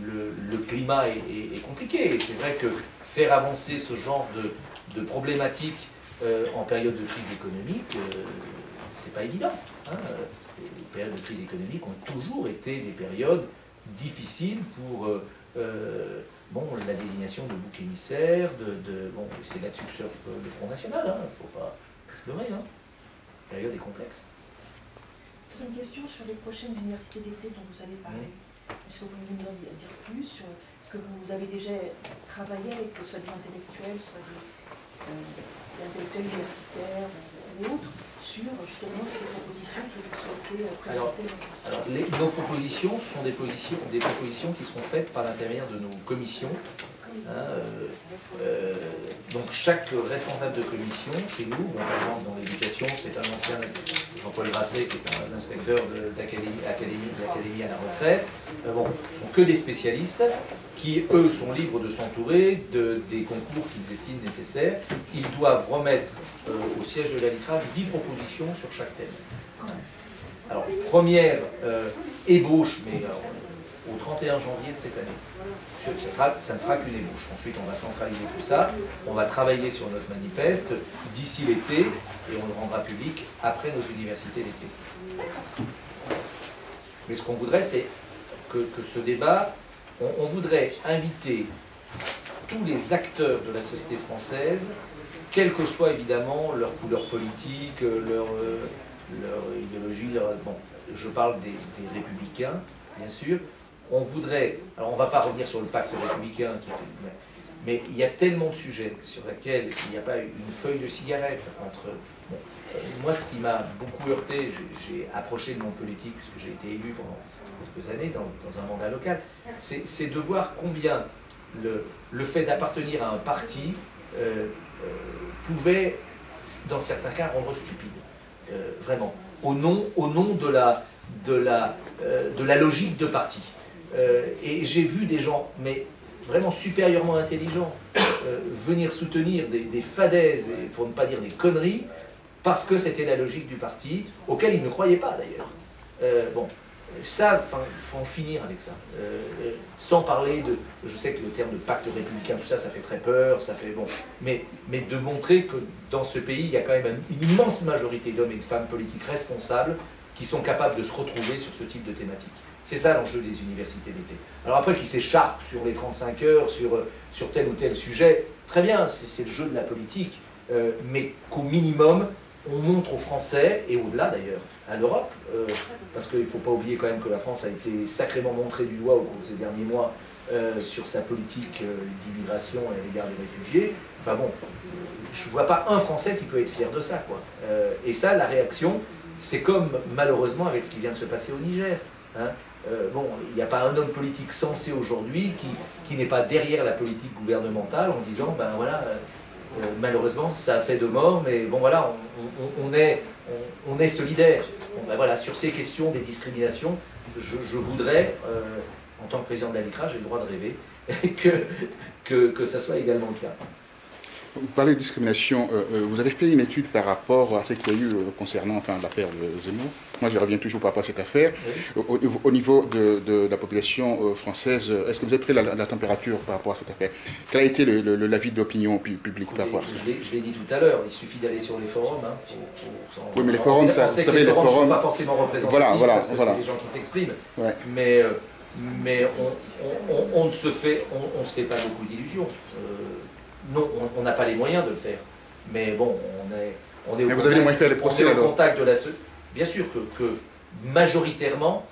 le climat est compliqué. Et c'est vrai que faire avancer ce genre de problématiques en période de crise économique, c'est pas évident. Les périodes de crise économique ont toujours été des périodes difficiles pour la désignation de bouc émissaire, c'est là-dessus que surfe le Front National, il ne faut pas se leurrer. La période est complexe. Une question sur les prochaines universités d'été dont vous avez parlé. Est-ce que vous pouvez nous en dire plus sur ce que vous avez déjà travaillé avec soit des intellectuels, soit des intellectuels universitaires ou autres, sur justement ces propositions que vous souhaitez présenter? Nos propositions sont des propositions qui seront faites par l'intermédiaire de nos commissions. Donc chaque responsable de commission chez nous, par exemple dans l'éducation, c'est un ancien Jean-Paul Grasset qui est un inspecteur de l'académie à la retraite. Ce ne sont que des spécialistes qui, eux, sont libres de s'entourer des concours qu'ils estiment nécessaires. Ils doivent remettre au siège de la LICRA 10 propositions sur chaque thème. Alors, première ébauche, mais au 31 janvier de cette année. Ça ne sera qu'une ébauche. Ensuite, on va centraliser tout ça, on va travailler sur notre manifeste d'ici l'été, et on le rendra public après nos universités d'été. Mais ce qu'on voudrait, c'est que ce débat, on voudrait inviter tous les acteurs de la société française, quelle que soit évidemment leur couleur politique, leur idéologie, bon, je parle des républicains, bien sûr. On voudrait, alors on ne va pas revenir sur le pacte républicain, mais il y a tellement de sujets sur lesquels il n'y a pas une feuille de cigarette entre... Bon, moi, ce qui m'a beaucoup heurté, j'ai approché de mon politique, puisque j'ai été élu pendant quelques années dans un mandat local, c'est de voir combien le fait d'appartenir à un parti pouvait, dans certains cas, rendre stupide. Vraiment. Au nom de la logique de parti. Et j'ai vu des gens, mais vraiment supérieurement intelligents, venir soutenir des fadaises, et pour ne pas dire des conneries, parce que c'était la logique du parti, auquel ils ne croyaient pas d'ailleurs. Bon, ça, il faut en finir avec ça. Sans parler de... Je sais que le terme de pacte républicain, tout ça, ça fait très peur, ça fait... Bon, mais de montrer que dans ce pays, il y a quand même une immense majorité d'hommes et de femmes politiques responsables qui sont capables de se retrouver sur ce type de thématique. C'est ça l'enjeu des universités d'été. Alors après, qu'ils s'écharpent sur les 35 heures, sur tel ou tel sujet, très bien, c'est le jeu de la politique, mais qu'au minimum, on montre aux Français, et au-delà d'ailleurs, à l'Europe, parce qu'il ne faut pas oublier quand même que la France a été sacrément montrée du doigt au cours de ces derniers mois sur sa politique d'immigration à l'égard des réfugiés. Enfin bon, je ne vois pas un Français qui peut être fier de ça, quoi. Et ça, la réaction, c'est comme malheureusement avec ce qui vient de se passer au Niger. Hein. Bon, il n'y a pas un homme politique sensé aujourd'hui qui n'est pas derrière la politique gouvernementale en disant, ben voilà, malheureusement ça a fait de morts, mais bon voilà, on est solidaire. Bon, ben voilà, sur ces questions des discriminations, je voudrais, en tant que président de la LICRA, j'ai le droit de rêver, que ça soit également le cas. Vous parlez de discrimination, vous avez fait une étude par rapport à ce qu'il y a eu concernant l'affaire de Zemmour. Moi, je reviens toujours par rapport à cette affaire. Oui. Au niveau de la population française, est-ce que vous avez pris la température par rapport à cette affaire? Quel a été l'avis de l'opinion publique par rapport à ça? Je l'ai dit tout à l'heure, il suffit d'aller sur les forums. Hein, oui, mais les forums, vous savez, les forums ne sont pas forcément représentatifs, parce que c'est des gens qui s'expriment. Ouais. Mais on ne se fait pas beaucoup d'illusions. Non, on n'a pas les moyens de le faire. Mais bon, on est au contact de la société. Bien sûr que majoritairement,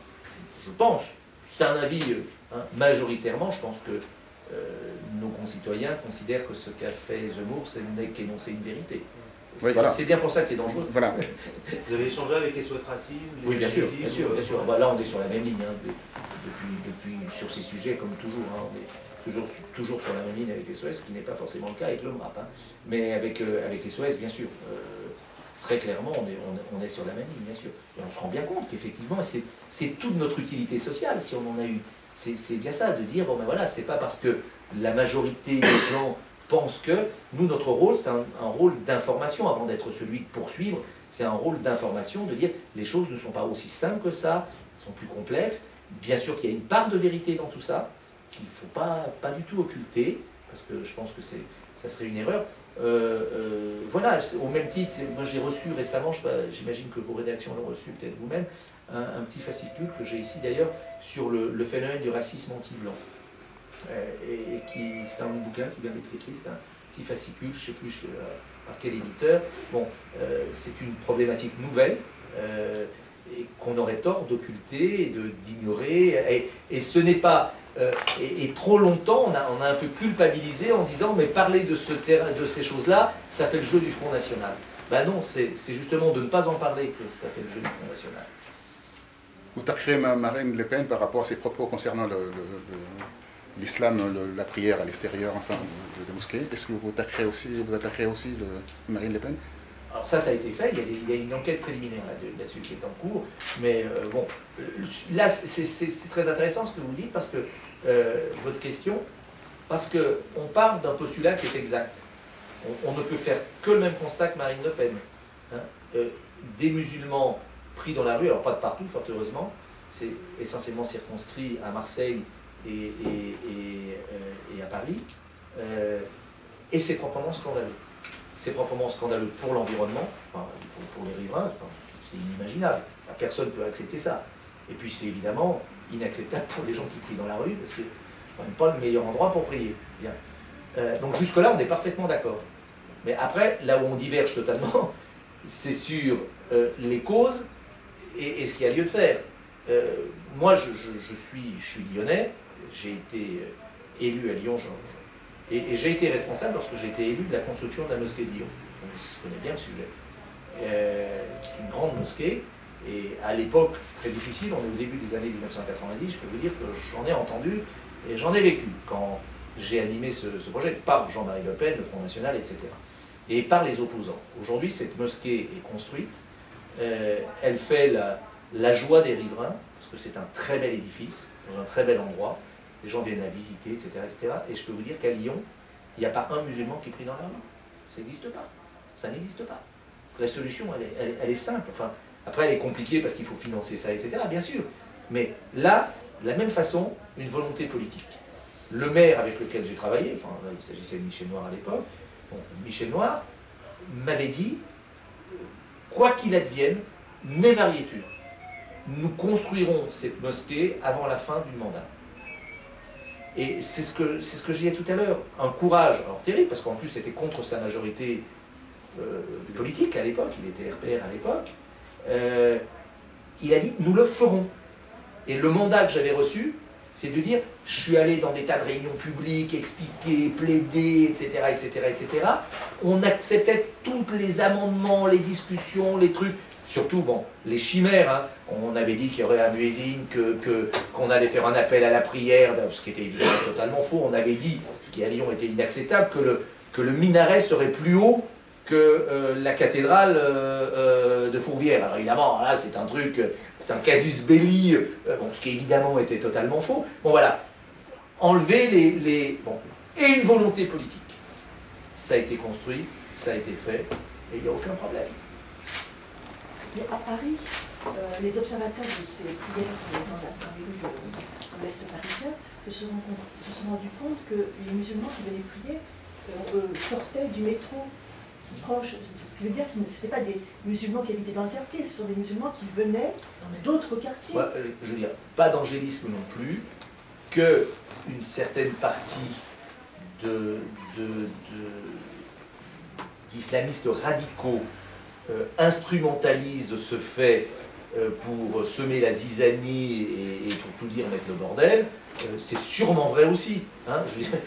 je pense, c'est un avis, hein, majoritairement, je pense que nos concitoyens considèrent que ce qu'a fait Zemmour, ce n'est qu'énoncer une vérité. Oui, voilà. C'est bien pour ça que c'est dangereux. Voilà. Vous avez échangé avec SOS Racisme? Oui, bien sûr, bien sûr, bien sûr. Bah, là, on est sur la même ligne, hein, depuis sur ces sujets, comme toujours. Hein, on est toujours sur la même ligne avec SOS, ce qui n'est pas forcément le cas avec le MRAP. Hein. Mais avec SOS, bien sûr, très clairement, on est sur la même ligne, bien sûr. Et on se rend bien compte qu'effectivement, c'est toute notre utilité sociale, si on en a eu. C'est bien ça, de dire, bon ben voilà, c'est pas parce que la majorité des gens pensent que, nous, notre rôle, c'est un rôle d'information, avant d'être celui de poursuivre, c'est un rôle d'information, de dire, les choses ne sont pas aussi simples que ça, elles sont plus complexes. Bien sûr qu'il y a une part de vérité dans tout ça, qu'il ne faut pas du tout occulter, parce que je pense que ça serait une erreur. Voilà, au même titre, moi j'ai reçu récemment, j'imagine que vos rédactions l'ont reçu, peut-être vous-même, un petit fascicule que j'ai ici d'ailleurs, sur le phénomène du racisme anti-blanc. C'est un bouquin qui vient d'être écrit, c'est un petit fascicule, je ne sais plus par quel éditeur. Bon, c'est une problématique nouvelle, et qu'on aurait tort d'occulter et d'ignorer, et ce n'est pas... et trop longtemps, on a un peu culpabilisé en disant mais parler de ces choses-là, ça fait le jeu du Front National. Ben non, c'est justement de ne pas en parler que ça fait le jeu du Front National. Vous taxerez Marine Le Pen par rapport à ses propos concernant l'islam, la prière à l'extérieur de mosquées. Est-ce que vous attaquerez aussi Marine Le Pen? Alors ça a été fait, il y a une enquête préliminaire là-dessus qui est en cours, mais bon, là c'est très intéressant ce que vous dites, parce que, votre question, parce qu'on part d'un postulat qui est exact. On ne peut faire que le même constat que Marine Le Pen. Hein. Des musulmans pris dans la rue, alors pas de partout, fort heureusement, c'est essentiellement circonscrit à Marseille et à Paris, et c'est proprement scandaleux. C'est proprement scandaleux pour l'environnement, enfin, pour les riverains, enfin, c'est inimaginable, personne ne peut accepter ça. Et puis c'est évidemment inacceptable pour les gens qui prient dans la rue, parce que ce n'est pas le meilleur endroit pour prier. Bien. Donc jusque-là, on est parfaitement d'accord. Mais après, là où on diverge totalement, c'est sur les causes et ce qu'il y a lieu de faire. Moi, je suis lyonnais, j'ai été élu à Lyon, et j'ai été responsable lorsque j'ai été élu de la construction de la mosquée de Lyon. Donc, je connais bien le sujet. Qui est une grande mosquée, et à l'époque très difficile, on est au début des années 1990, je peux vous dire que j'en ai entendu et j'en ai vécu quand j'ai animé ce projet par Jean-Marie Le Pen, le Front National, etc. Et par les opposants. Aujourd'hui, cette mosquée est construite, elle fait la joie des riverains, parce que c'est un très bel édifice, dans un très bel endroit, les gens viennent la visiter, etc., etc. Et je peux vous dire qu'à Lyon, il n'y a pas un musulman qui prie dans la rue. Ça n'existe pas. Ça n'existe pas. La solution, elle est simple. Enfin, après, elle est compliquée parce qu'il faut financer ça, etc., bien sûr. Mais là, de la même façon, une volonté politique. Le maire avec lequel j'ai travaillé, enfin, là, il s'agissait de Michel Noir à l'époque, bon, Michel Noir m'avait dit, quoi qu'il advienne, n'aie variétude. Nous construirons cette mosquée avant la fin du mandat. Et c'est ce que je disais tout à l'heure. Un courage, alors terrible, parce qu'en plus c'était contre sa majorité politique à l'époque, il était RPR à l'époque, il a dit, nous le ferons. Et le mandat que j'avais reçu, c'est de dire, je suis allé dans des tas de réunions publiques, expliquer, plaider, etc., etc., etc. On acceptait tous les amendements, les discussions, les trucs, surtout, bon, les chimères, hein. On avait dit qu'il y aurait un muezzin, qu'on allait faire un appel à la prière, ce qui était évidemment totalement faux. On avait dit, ce qui à Lyon était inacceptable, que le minaret serait plus haut que la cathédrale de Fourvière. Alors évidemment, là c'est un truc, c'est un casus belli, bon, ce qui évidemment était totalement faux. Bon voilà, enlever les bon, et une volonté politique. Ça a été construit, ça a été fait, et il n'y a aucun problème. Mais à Paris, les observateurs de ces prières dans les rues de l'Est parisien se sont rendus compte que les musulmans qui venaient prier sortaient du métro proche, ce qui veut dire que ce n'étaient pas des musulmans qui habitaient dans le quartier, ce sont des musulmans qui venaient d'autres quartiers. Ouais, je veux dire, pas d'angélisme non plus, qu'une certaine partie d'islamistes radicaux instrumentalise ce fait pour semer la zizanie et pour tout dire mettre le bordel, c'est sûrement vrai aussi. Hein, je veux dire,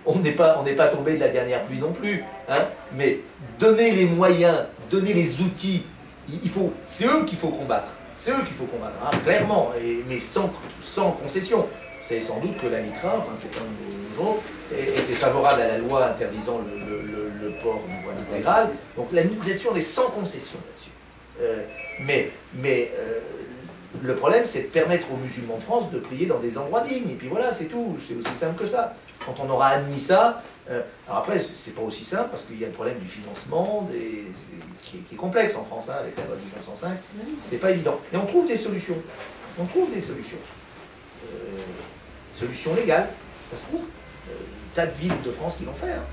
on n'est pas tombé de la dernière pluie non plus. Hein, mais donner les moyens, donner les outils, c'est eux qu'il faut combattre. C'est eux qu'il faut combattre, hein, clairement, mais sans concession. Vous savez sans doute que la LICRA, enfin, c'est un des jours, était favorable à la loi interdisant le port du voile intégral. Donc là-dessus, on est sans concession là-dessus. Mais le problème, c'est de permettre aux musulmans de France de prier dans des endroits dignes. Et puis voilà, c'est tout. C'est aussi simple que ça. Quand on aura admis ça, alors après, c'est pas aussi simple parce qu'il y a le problème du financement qui est complexe en France, hein, avec la loi de 1905. C'est pas évident. Mais on trouve des solutions. On trouve des solutions. Solutions légales, ça se trouve. Tas de villes de France qui l'ont fait. Hein.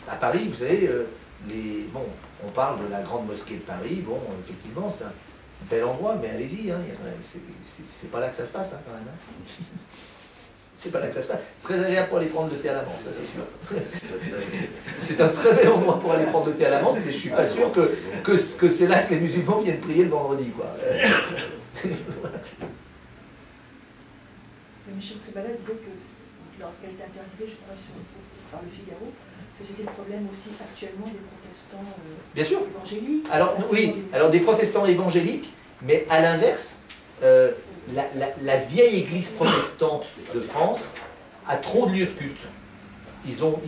À Paris, vous savez, bon, on parle de la grande mosquée de Paris, bon, effectivement, c'est un bel endroit, mais allez-y, hein, c'est pas là que ça se passe, hein, quand même. Hein. C'est pas là que ça se passe. Très agréable pour aller prendre le thé à la menthe, ça c'est sûr. C'est un très bel endroit pour aller prendre le thé à la menthe, mais je suis pas sûr que c'est là que les musulmans viennent prier le vendredi, quoi. Voilà. Michel Tribala disait que lorsqu'elle était interviewée, je crois, par le Figaro, que c'était le problème aussi actuellement des protestants Bien sûr. évangéliques. Alors oui, alors des protestants évangéliques, mais à l'inverse, la vieille église protestante de France a trop de lieux de culte. Ils ont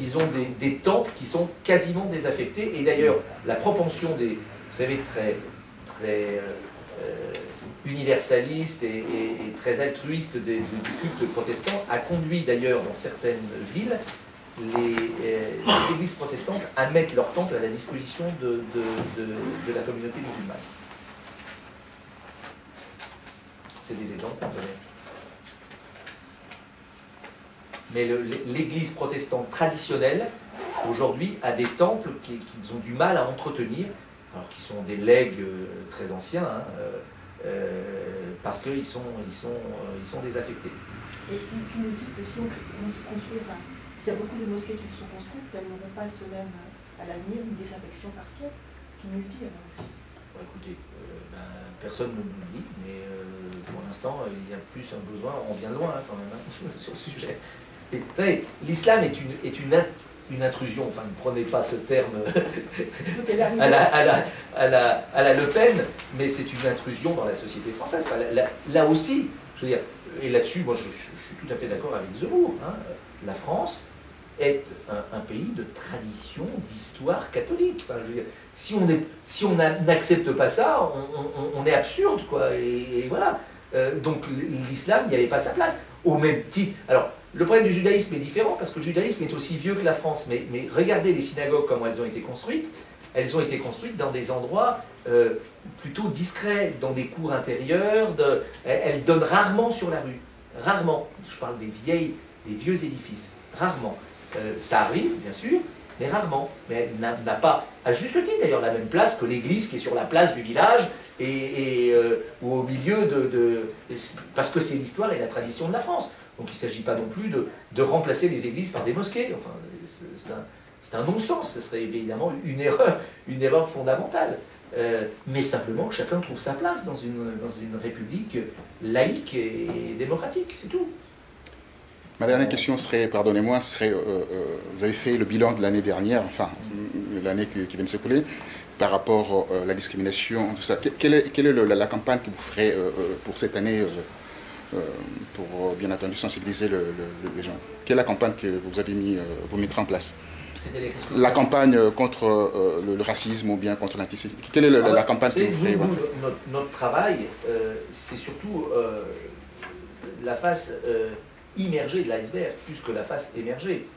des temples qui sont quasiment désaffectés, et d'ailleurs la propension des, vous savez, très universaliste et très altruiste du culte protestant a conduit d'ailleurs dans certaines villes les églises protestantes à mettre leur temple à la disposition de la communauté musulmane. C'est des exemples qu'on connaît. Mais l'Église protestante traditionnelle, aujourd'hui, a des temples qu'ils ont du mal à entretenir, alors qui sont des legs très anciens, hein, parce qu'ils sont désaffectés. Et qui nous dit que si on construit, enfin, s'il y a beaucoup de mosquées qui sont construites, elles n'auront pas ce même, à l'avenir, une désaffection partielle. Qui nous le dit alors aussi? Bon, écoutez, personne ne nous le dit, mais pour l'instant, il y a plus un besoin, on vient de loin hein, quand même, hein, sur le sujet. L'islam est une intrusion, enfin ne prenez pas ce terme à la Le Pen, mais c'est une intrusion dans la société française. Enfin, là aussi, je veux dire, et là-dessus, moi je suis tout à fait d'accord avec Zemmour, hein, la France est un pays de tradition, d'histoire catholique. Enfin, je veux dire, si on n'accepte pas ça, on est absurde, quoi, et voilà. Donc l'islam n'y avait pas sa place. Au même titre. Alors, le problème du judaïsme est différent parce que le judaïsme est aussi vieux que la France. Mais regardez les synagogues, comment elles ont été construites. Elles ont été construites dans des endroits plutôt discrets, dans des cours intérieures. Elles donnent rarement sur la rue. Rarement. Je parle des vieux édifices. Rarement. Ça arrive, bien sûr, mais rarement. Mais elle n'a pas, à juste titre d'ailleurs, la même place que l'église qui est sur la place du village ou au milieu parce que c'est l'histoire et la tradition de la France. Donc il ne s'agit pas non plus de remplacer les églises par des mosquées. Enfin, c'est un non-sens, ce serait évidemment une erreur fondamentale. Mais simplement que chacun trouve sa place dans une république laïque et démocratique, c'est tout. Ma dernière question serait, pardonnez-moi, vous avez fait le bilan de l'année dernière, enfin l'année qui vient de s'écouler, par rapport à la discrimination, tout ça. Quelle est la campagne que vous ferez pour cette année pour bien entendu sensibiliser les gens? Quelle est la campagne que vous avez vous mettrez en place? La campagne contre le racisme ou bien contre l'antisémitisme. Quelle est la campagne que vous ferez? Notre travail, c'est surtout la face immergée de l'iceberg, plus que la face émergée.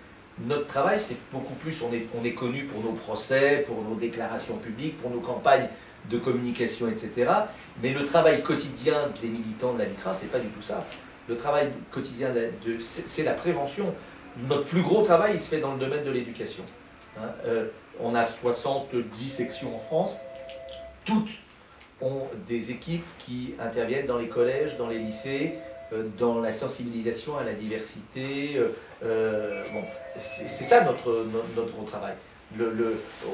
Notre travail, c'est beaucoup plus, on est connu pour nos procès, pour nos déclarations publiques, pour nos campagnes de communication, etc. Mais le travail quotidien des militants de la LICRA, c'est pas du tout ça. Le travail quotidien, c'est la prévention. Notre plus gros travail, il se fait dans le domaine de l'éducation. Hein, on a 70 sections en France. Toutes ont des équipes qui interviennent dans les collèges, dans les lycées, dans la sensibilisation à la diversité. Bon, c'est ça notre gros travail.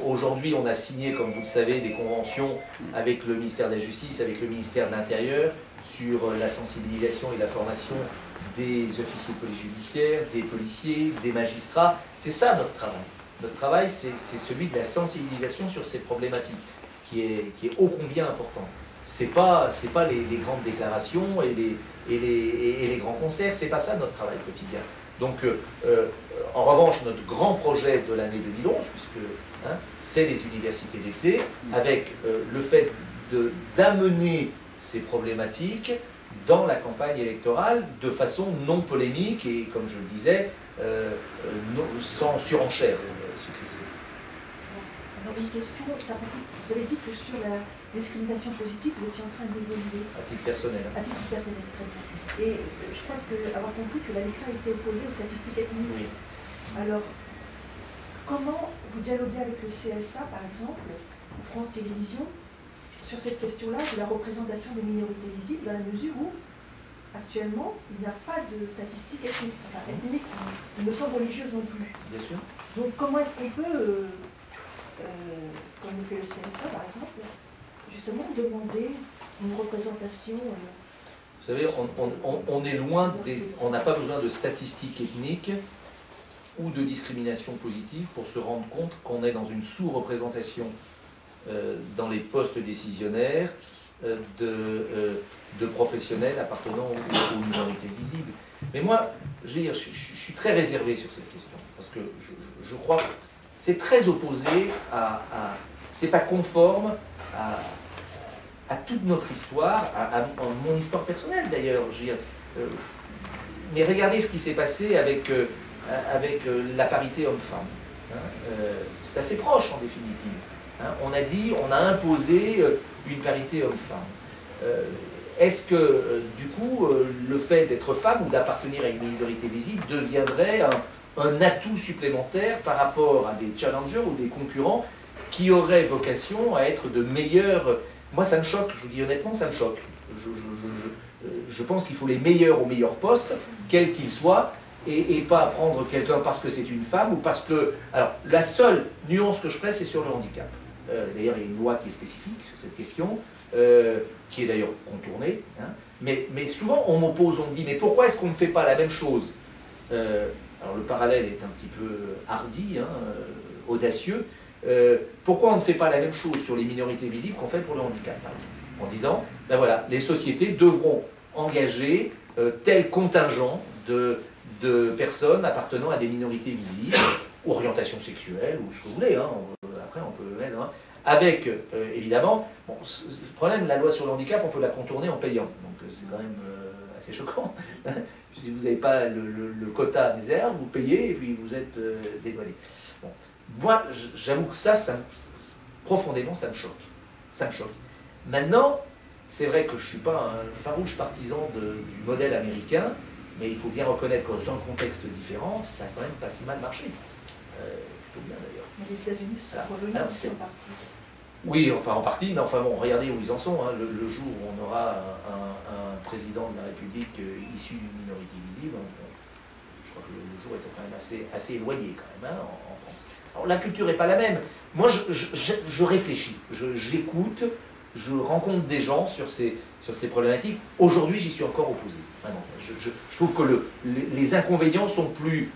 Aujourd'hui, on a signé, comme vous le savez, des conventions avec le ministère de la Justice, avec le ministère de l'Intérieur, sur la sensibilisation et la formation des officiers de police judiciaire, des policiers, des magistrats. C'est ça notre travail. Notre travail, c'est celui de la sensibilisation sur ces problématiques, qui est ô combien important. C'est pas les grandes déclarations et les grands concerts, c'est pas ça notre travail quotidien. Donc, en revanche, notre grand projet de l'année 2011, puisque c'est les universités d'été, avec le fait d'amener ces problématiques dans la campagne électorale de façon non polémique et, comme je le disais, sans surenchère successive. Alors une question, vous avez dit que sur la discrimination positive, vous étiez en train d'évoluer. À titre personnel. À titre personnel, très bien. Et je crois avoir compris que la LICRA était opposée aux statistiques ethniques. Oui. Alors, comment vous dialoguez avec le CSA, par exemple, ou France Télévisions, sur cette question-là de la représentation des minorités visibles, dans la mesure où, actuellement, il n'y a pas de statistiques ethniques, enfin ethniques, il me semble religieuses non plus. Bien sûr. Donc comment est-ce qu'on peut, comme le fait le CSA par exemple, justement demander une représentation Vous savez, on est loin on n'a pas besoin de statistiques ethniques ou de discrimination positive pour se rendre compte qu'on est dans une sous-représentation dans les postes décisionnaires de professionnels appartenant aux minorités visibles. Mais moi, je veux dire, je suis très réservé sur cette question, parce que je crois que c'est très opposé c'est pas conforme à toute notre histoire, à mon histoire personnelle d'ailleurs. Mais regardez ce qui s'est passé avec la parité homme-femme. C'est assez proche en définitive. On a imposé une parité homme-femme. est-ce que, du coup, le fait d'être femme ou d'appartenir à une minorité visible deviendrait un atout supplémentaire par rapport à des challengers ou des concurrents qui auraient vocation à être de meilleurs... Moi, ça me choque, je vous dis honnêtement, ça me choque. Je pense qu'il faut les meilleurs au meilleur poste, quels qu'ils soient, et pas prendre quelqu'un parce que c'est une femme ou parce que... Alors, la seule nuance que je ferai, c'est sur le handicap. D'ailleurs, il y a une loi qui est spécifique sur cette question, qui est d'ailleurs contournée. Hein. Mais souvent, on m'oppose, on me dit, mais pourquoi est-ce qu'on ne fait pas la même chose alors, le parallèle est un petit peu hardi, hein, audacieux. Pourquoi on ne fait pas la même chose sur les minorités visibles qu'on fait pour le handicap, par exemple, en disant, ben voilà, les sociétés devront engager tel contingent de personnes appartenant à des minorités visibles, orientation sexuelle, ou ce que vous voulez, hein, après on peut le mettre, hein, avec, évidemment, bon, le problème, la loi sur le handicap, on peut la contourner en payant, donc c'est quand même assez choquant. Si vous n'avez pas le quota des airs, vous payez et puis vous êtes dédouané. Bon. Moi, j'avoue que ça profondément, ça me choque. Ça me choque. Maintenant, c'est vrai que je ne suis pas un farouche partisan du modèle américain, mais il faut bien reconnaître que dans un contexte différent, ça a quand même pas si mal marché. Plutôt bien d'ailleurs. Mais les États-Unis sont revenus, ils sont partis. Oui, enfin en partie, mais enfin bon, regardez où ils en sont. Hein. Le jour où on aura un président de la République issu d'une minorité visible, je crois que le jour est quand même assez éloigné quand même, hein, en France. Alors la culture n'est pas la même. Moi, je réfléchis, j'écoute, je rencontre des gens sur ces problématiques. Aujourd'hui, j'y suis encore opposé. Vraiment. Je trouve que les inconvénients sont plus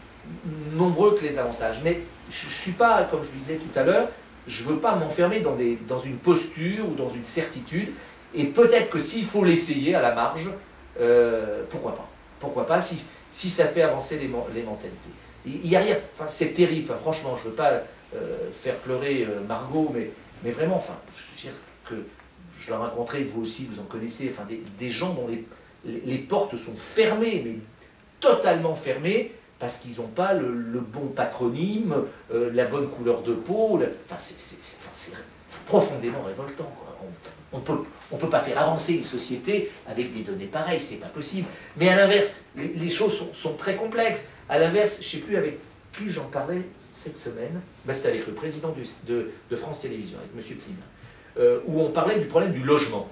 nombreux que les avantages. Mais je ne suis pas, comme je disais tout à l'heure, je ne veux pas m'enfermer dans une posture ou dans une certitude. Et peut-être que s'il faut l'essayer à la marge, pourquoi pas? Pourquoi pas si ça fait avancer les mentalités. Il y a rien, enfin, c'est terrible, enfin, franchement, je ne veux pas faire pleurer Margot, mais vraiment, enfin, je veux dire que je l'ai rencontré, vous aussi, vous en connaissez, enfin, des gens dont les portes sont fermées, mais totalement fermées, parce qu'ils n'ont pas le bon patronyme, la bonne couleur de peau, enfin, c'est profondément révoltant, quoi. On peut pas faire avancer une société avec des données pareilles, c'est pas possible. Mais à l'inverse, les choses sont très complexes. À l'inverse, je ne sais plus avec qui j'en parlais cette semaine, ben, c'était avec le président de France Télévisions, avec M. Plim, où on parlait du problème du logement.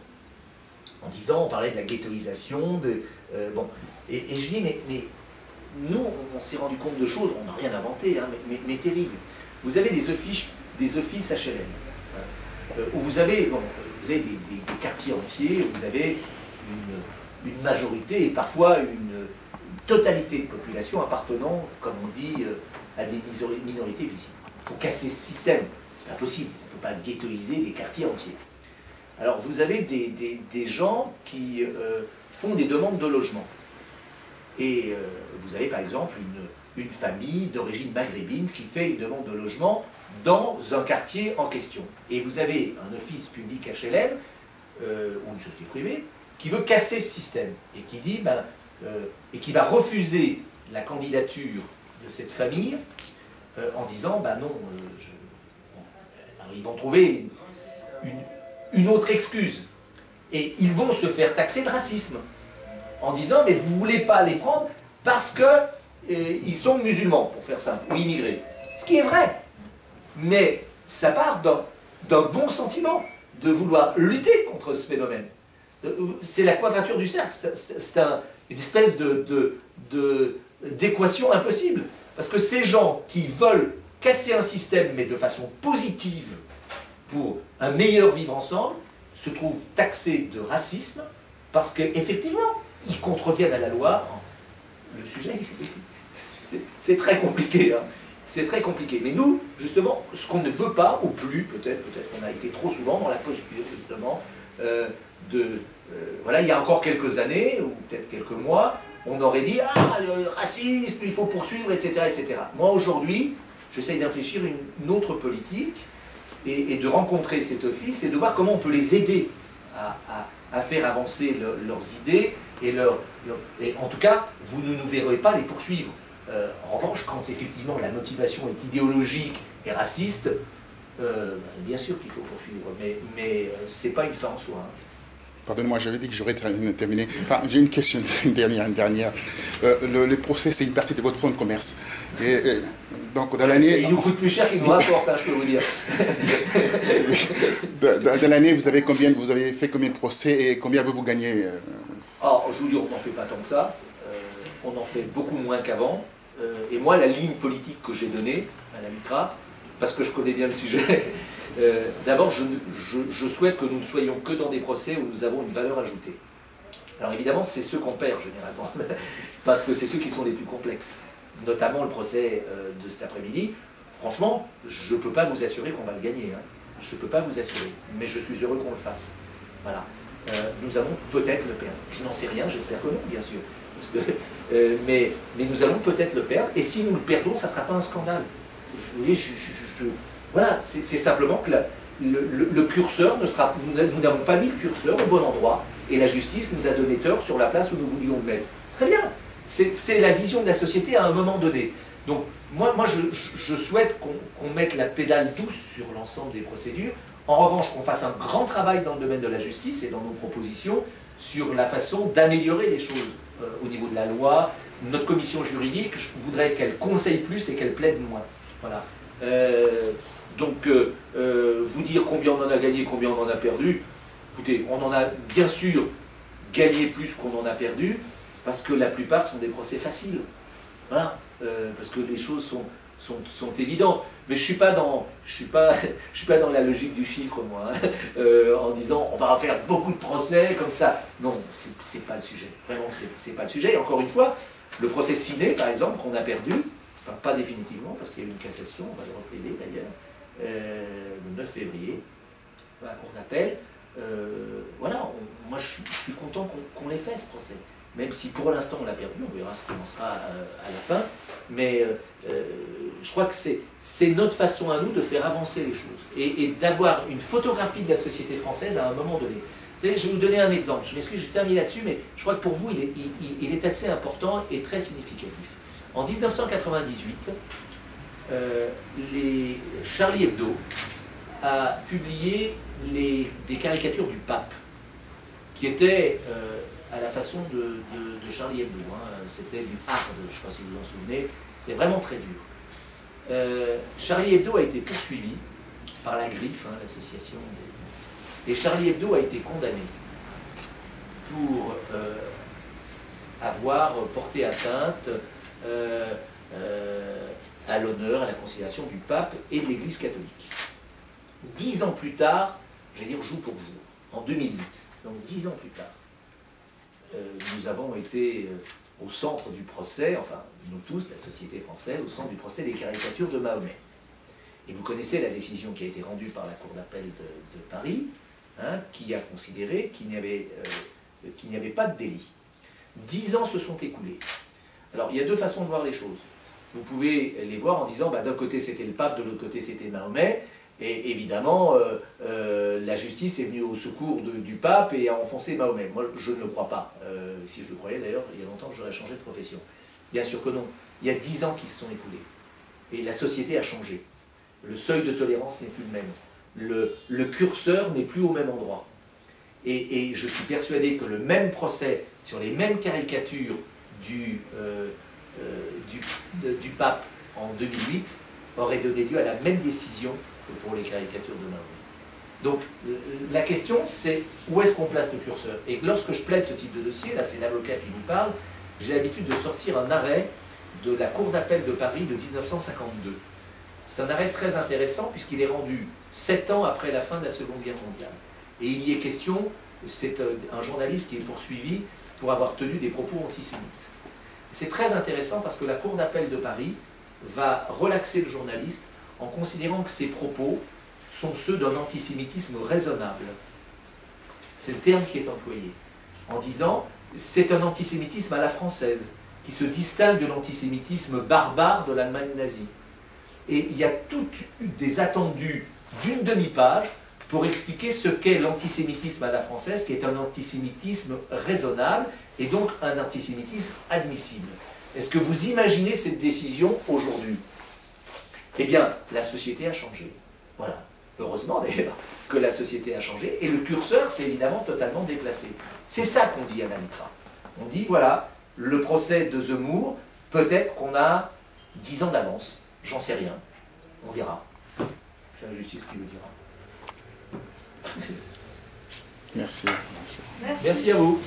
En disant, on parlait de la ghettoisation, bon. Et je dis, mais nous, on s'est rendu compte de choses, on n'a rien inventé, hein, mais terribles. Vous avez des offices HLM, hein, où vous avez des quartiers entiers, où vous avez une majorité et parfois une totalité de population appartenant, comme on dit, à des minorités visibles. Il faut casser ce système, c'est pas possible, on ne peut pas ghettoiser des quartiers entiers. Alors vous avez des gens qui font des demandes de logement. Et vous avez par exemple une famille d'origine maghrébine qui fait une demande de logement dans un quartier en question. Et vous avez un office public HLM, ou une société privée, qui veut casser ce système, et qui dit, et qui va refuser la candidature de cette famille, en disant, non, alors ils vont trouver une autre excuse. Et ils vont se faire taxer de racisme, en disant, mais vous ne voulez pas les prendre parce qu'ils sont musulmans, pour faire simple, ou immigrés. Ce qui est vrai. Mais ça part d'un bon sentiment de vouloir lutter contre ce phénomène. C'est la quadrature du cercle, c'est une espèce d'équation impossible. Parce que ces gens qui veulent casser un système, mais de façon positive, pour un meilleur vivre ensemble, se trouvent taxés de racisme, parce qu'effectivement, ils contreviennent à la loi. Le sujet, c'est très compliqué, hein. C'est très compliqué. Mais nous, justement, ce qu'on ne veut pas, ou plus, peut-être qu'on a été trop souvent dans la posture, justement, voilà, il y a encore quelques années, ou peut-être quelques mois, on aurait dit, ah, le racisme, il faut poursuivre, etc., etc. Moi, aujourd'hui, j'essaye d'infléchir une autre politique, et de rencontrer cet office, et de voir comment on peut les aider à faire avancer leurs idées, et en tout cas, vous ne nous verrez pas les poursuivre. En revanche, quand effectivement la motivation est idéologique et raciste, bien sûr qu'il faut poursuivre, mais ce n'est pas une fin en soi. Hein. Pardonnez-moi, j'avais dit que j'aurais terminé. Enfin, j'ai une question, une dernière. Le procès, c'est une partie de votre fonds de commerce. Donc, dans l'année... Il nous coûte plus cher qu'il nous rapporte, hein, je peux vous dire. Dans l'année, vous avez fait combien de procès et combien avez-vous gagné? Alors, je vous dis, on n'en fait pas tant que ça. On en fait beaucoup moins qu'avant. Et moi, la ligne politique que j'ai donnée à la Mitra, parce que je connais bien le sujet, d'abord, je souhaite que nous ne soyons que dans des procès où nous avons une valeur ajoutée. Alors évidemment, c'est ceux qu'on perd généralement, parce que c'est ceux qui sont les plus complexes. Notamment le procès de cet après-midi. Franchement, je ne peux pas vous assurer qu'on va le gagner. Hein. Je ne peux pas vous assurer, mais je suis heureux qu'on le fasse. Voilà. Nous allons peut-être le perdre. Je n'en sais rien, j'espère que non, bien sûr. Parce que, mais nous allons peut-être le perdre, et si nous le perdons, ça ne sera pas un scandale. Vous voyez, voilà, c'est simplement que le curseur ne sera... Nous n'avons pas mis le curseur au bon endroit, et la justice nous a donné tort sur la place où nous voulions le mettre. Très bien, c'est la vision de la société à un moment donné. Donc, moi je souhaite qu'on mette la pédale douce sur l'ensemble des procédures. En revanche, qu'on fasse un grand travail dans le domaine de la justice et dans nos propositions sur la façon d'améliorer les choses au niveau de la loi. Notre commission juridique, je voudrais qu'elle conseille plus et qu'elle plaide moins. Voilà. Donc, vous dire combien on en a gagné, combien on en a perdu, écoutez, on en a bien sûr gagné plus qu'on en a perdu, parce que la plupart sont des procès faciles. Voilà. Parce que les choses sont évidentes. Mais je ne suis pas dans la logique du chiffre, moi, hein, en disant on va en faire beaucoup de procès comme ça. Non, c'est pas le sujet. Vraiment, c'est pas le sujet. Et encore une fois, le procès Ciné, par exemple, qu'on a perdu, enfin pas définitivement, parce qu'il y a eu une cassation, on va le replaider d'ailleurs, le 9 février, à la cour d'appel. Voilà, moi je suis content qu'on l'ait fait ce procès. Même si pour l'instant on l'a perdu, on verra ce qu'on sera à la fin. Mais je crois que c'est notre façon à nous de faire avancer les choses et d'avoir une photographie de la société française à un moment donné. Vous savez, je vais vous donner un exemple. Je m'excuse, je termine là-dessus, mais je crois que pour vous, il est assez important et très significatif. En 1998, Charlie Hebdo a publié des caricatures du pape, qui étaient à la façon de Charlie Hebdo. Hein. C'était du hard, je ne sais pas si vous vous en souvenez, c'était vraiment très dur. Charlie Hebdo a été poursuivi par la Griffe, hein, l'association et Charlie Hebdo a été condamné pour avoir porté atteinte à l'honneur, à la considération du pape et de l'Église catholique. 10 ans plus tard, j'allais dire jour pour jour, en 2008, donc 10 ans plus tard, nous avons été au centre du procès, enfin nous tous, la société française, au centre du procès des caricatures de Mahomet. Et vous connaissez la décision qui a été rendue par la Cour d'appel de Paris, hein, qui a considéré qu'il n'y avait pas de délit. 10 ans se sont écoulés. Alors il y a deux façons de voir les choses. Vous pouvez les voir en disant, bah, d'un côté c'était le pape, de l'autre côté c'était Mahomet, et évidemment la justice est venue au secours du pape et a enfoncé Mahomet. Moi je ne le crois pas. Si je le croyais d'ailleurs, il y a longtemps j'aurais changé de profession. Bien sûr que non. Il y a 10 ans qui se sont écoulés. Et la société a changé. Le seuil de tolérance n'est plus le même. Le curseur n'est plus au même endroit. Et je suis persuadé que le même procès sur les mêmes caricatures du pape en 2008 aurait donné lieu à la même décision que pour les caricatures de Mahomet. Donc la question c'est où est-ce qu'on place le curseur? Et lorsque je plaide ce type de dossier, là c'est l'avocat qui nous parle, j'ai l'habitude de sortir un arrêt de la Cour d'appel de Paris de 1952. C'est un arrêt très intéressant puisqu'il est rendu 7 ans après la fin de la Seconde Guerre mondiale. Et il y est question, c'est un journaliste qui est poursuivi pour avoir tenu des propos antisémites. C'est très intéressant parce que la Cour d'appel de Paris va relaxer le journaliste en considérant que ses propos sont ceux d'un antisémitisme raisonnable. C'est le terme qui est employé. En disant, c'est un antisémitisme à la française, qui se distingue de l'antisémitisme barbare de l'Allemagne nazie. Et il y a toutes des attendus d'une demi-page pour expliquer ce qu'est l'antisémitisme à la française, qui est un antisémitisme raisonnable, et donc un antisémitisme admissible. Est-ce que vous imaginez cette décision aujourd'hui? Eh bien, la société a changé. Voilà. heureusement d'ailleurs, que la société a changé, et le curseur s'est évidemment totalement déplacé. C'est ça qu'on dit à l'ANICRA. On dit, voilà, le procès de Zemmour, peut-être qu'on a 10 ans d'avance, j'en sais rien, on verra. C'est la justice qui le dira. Merci. Merci à vous.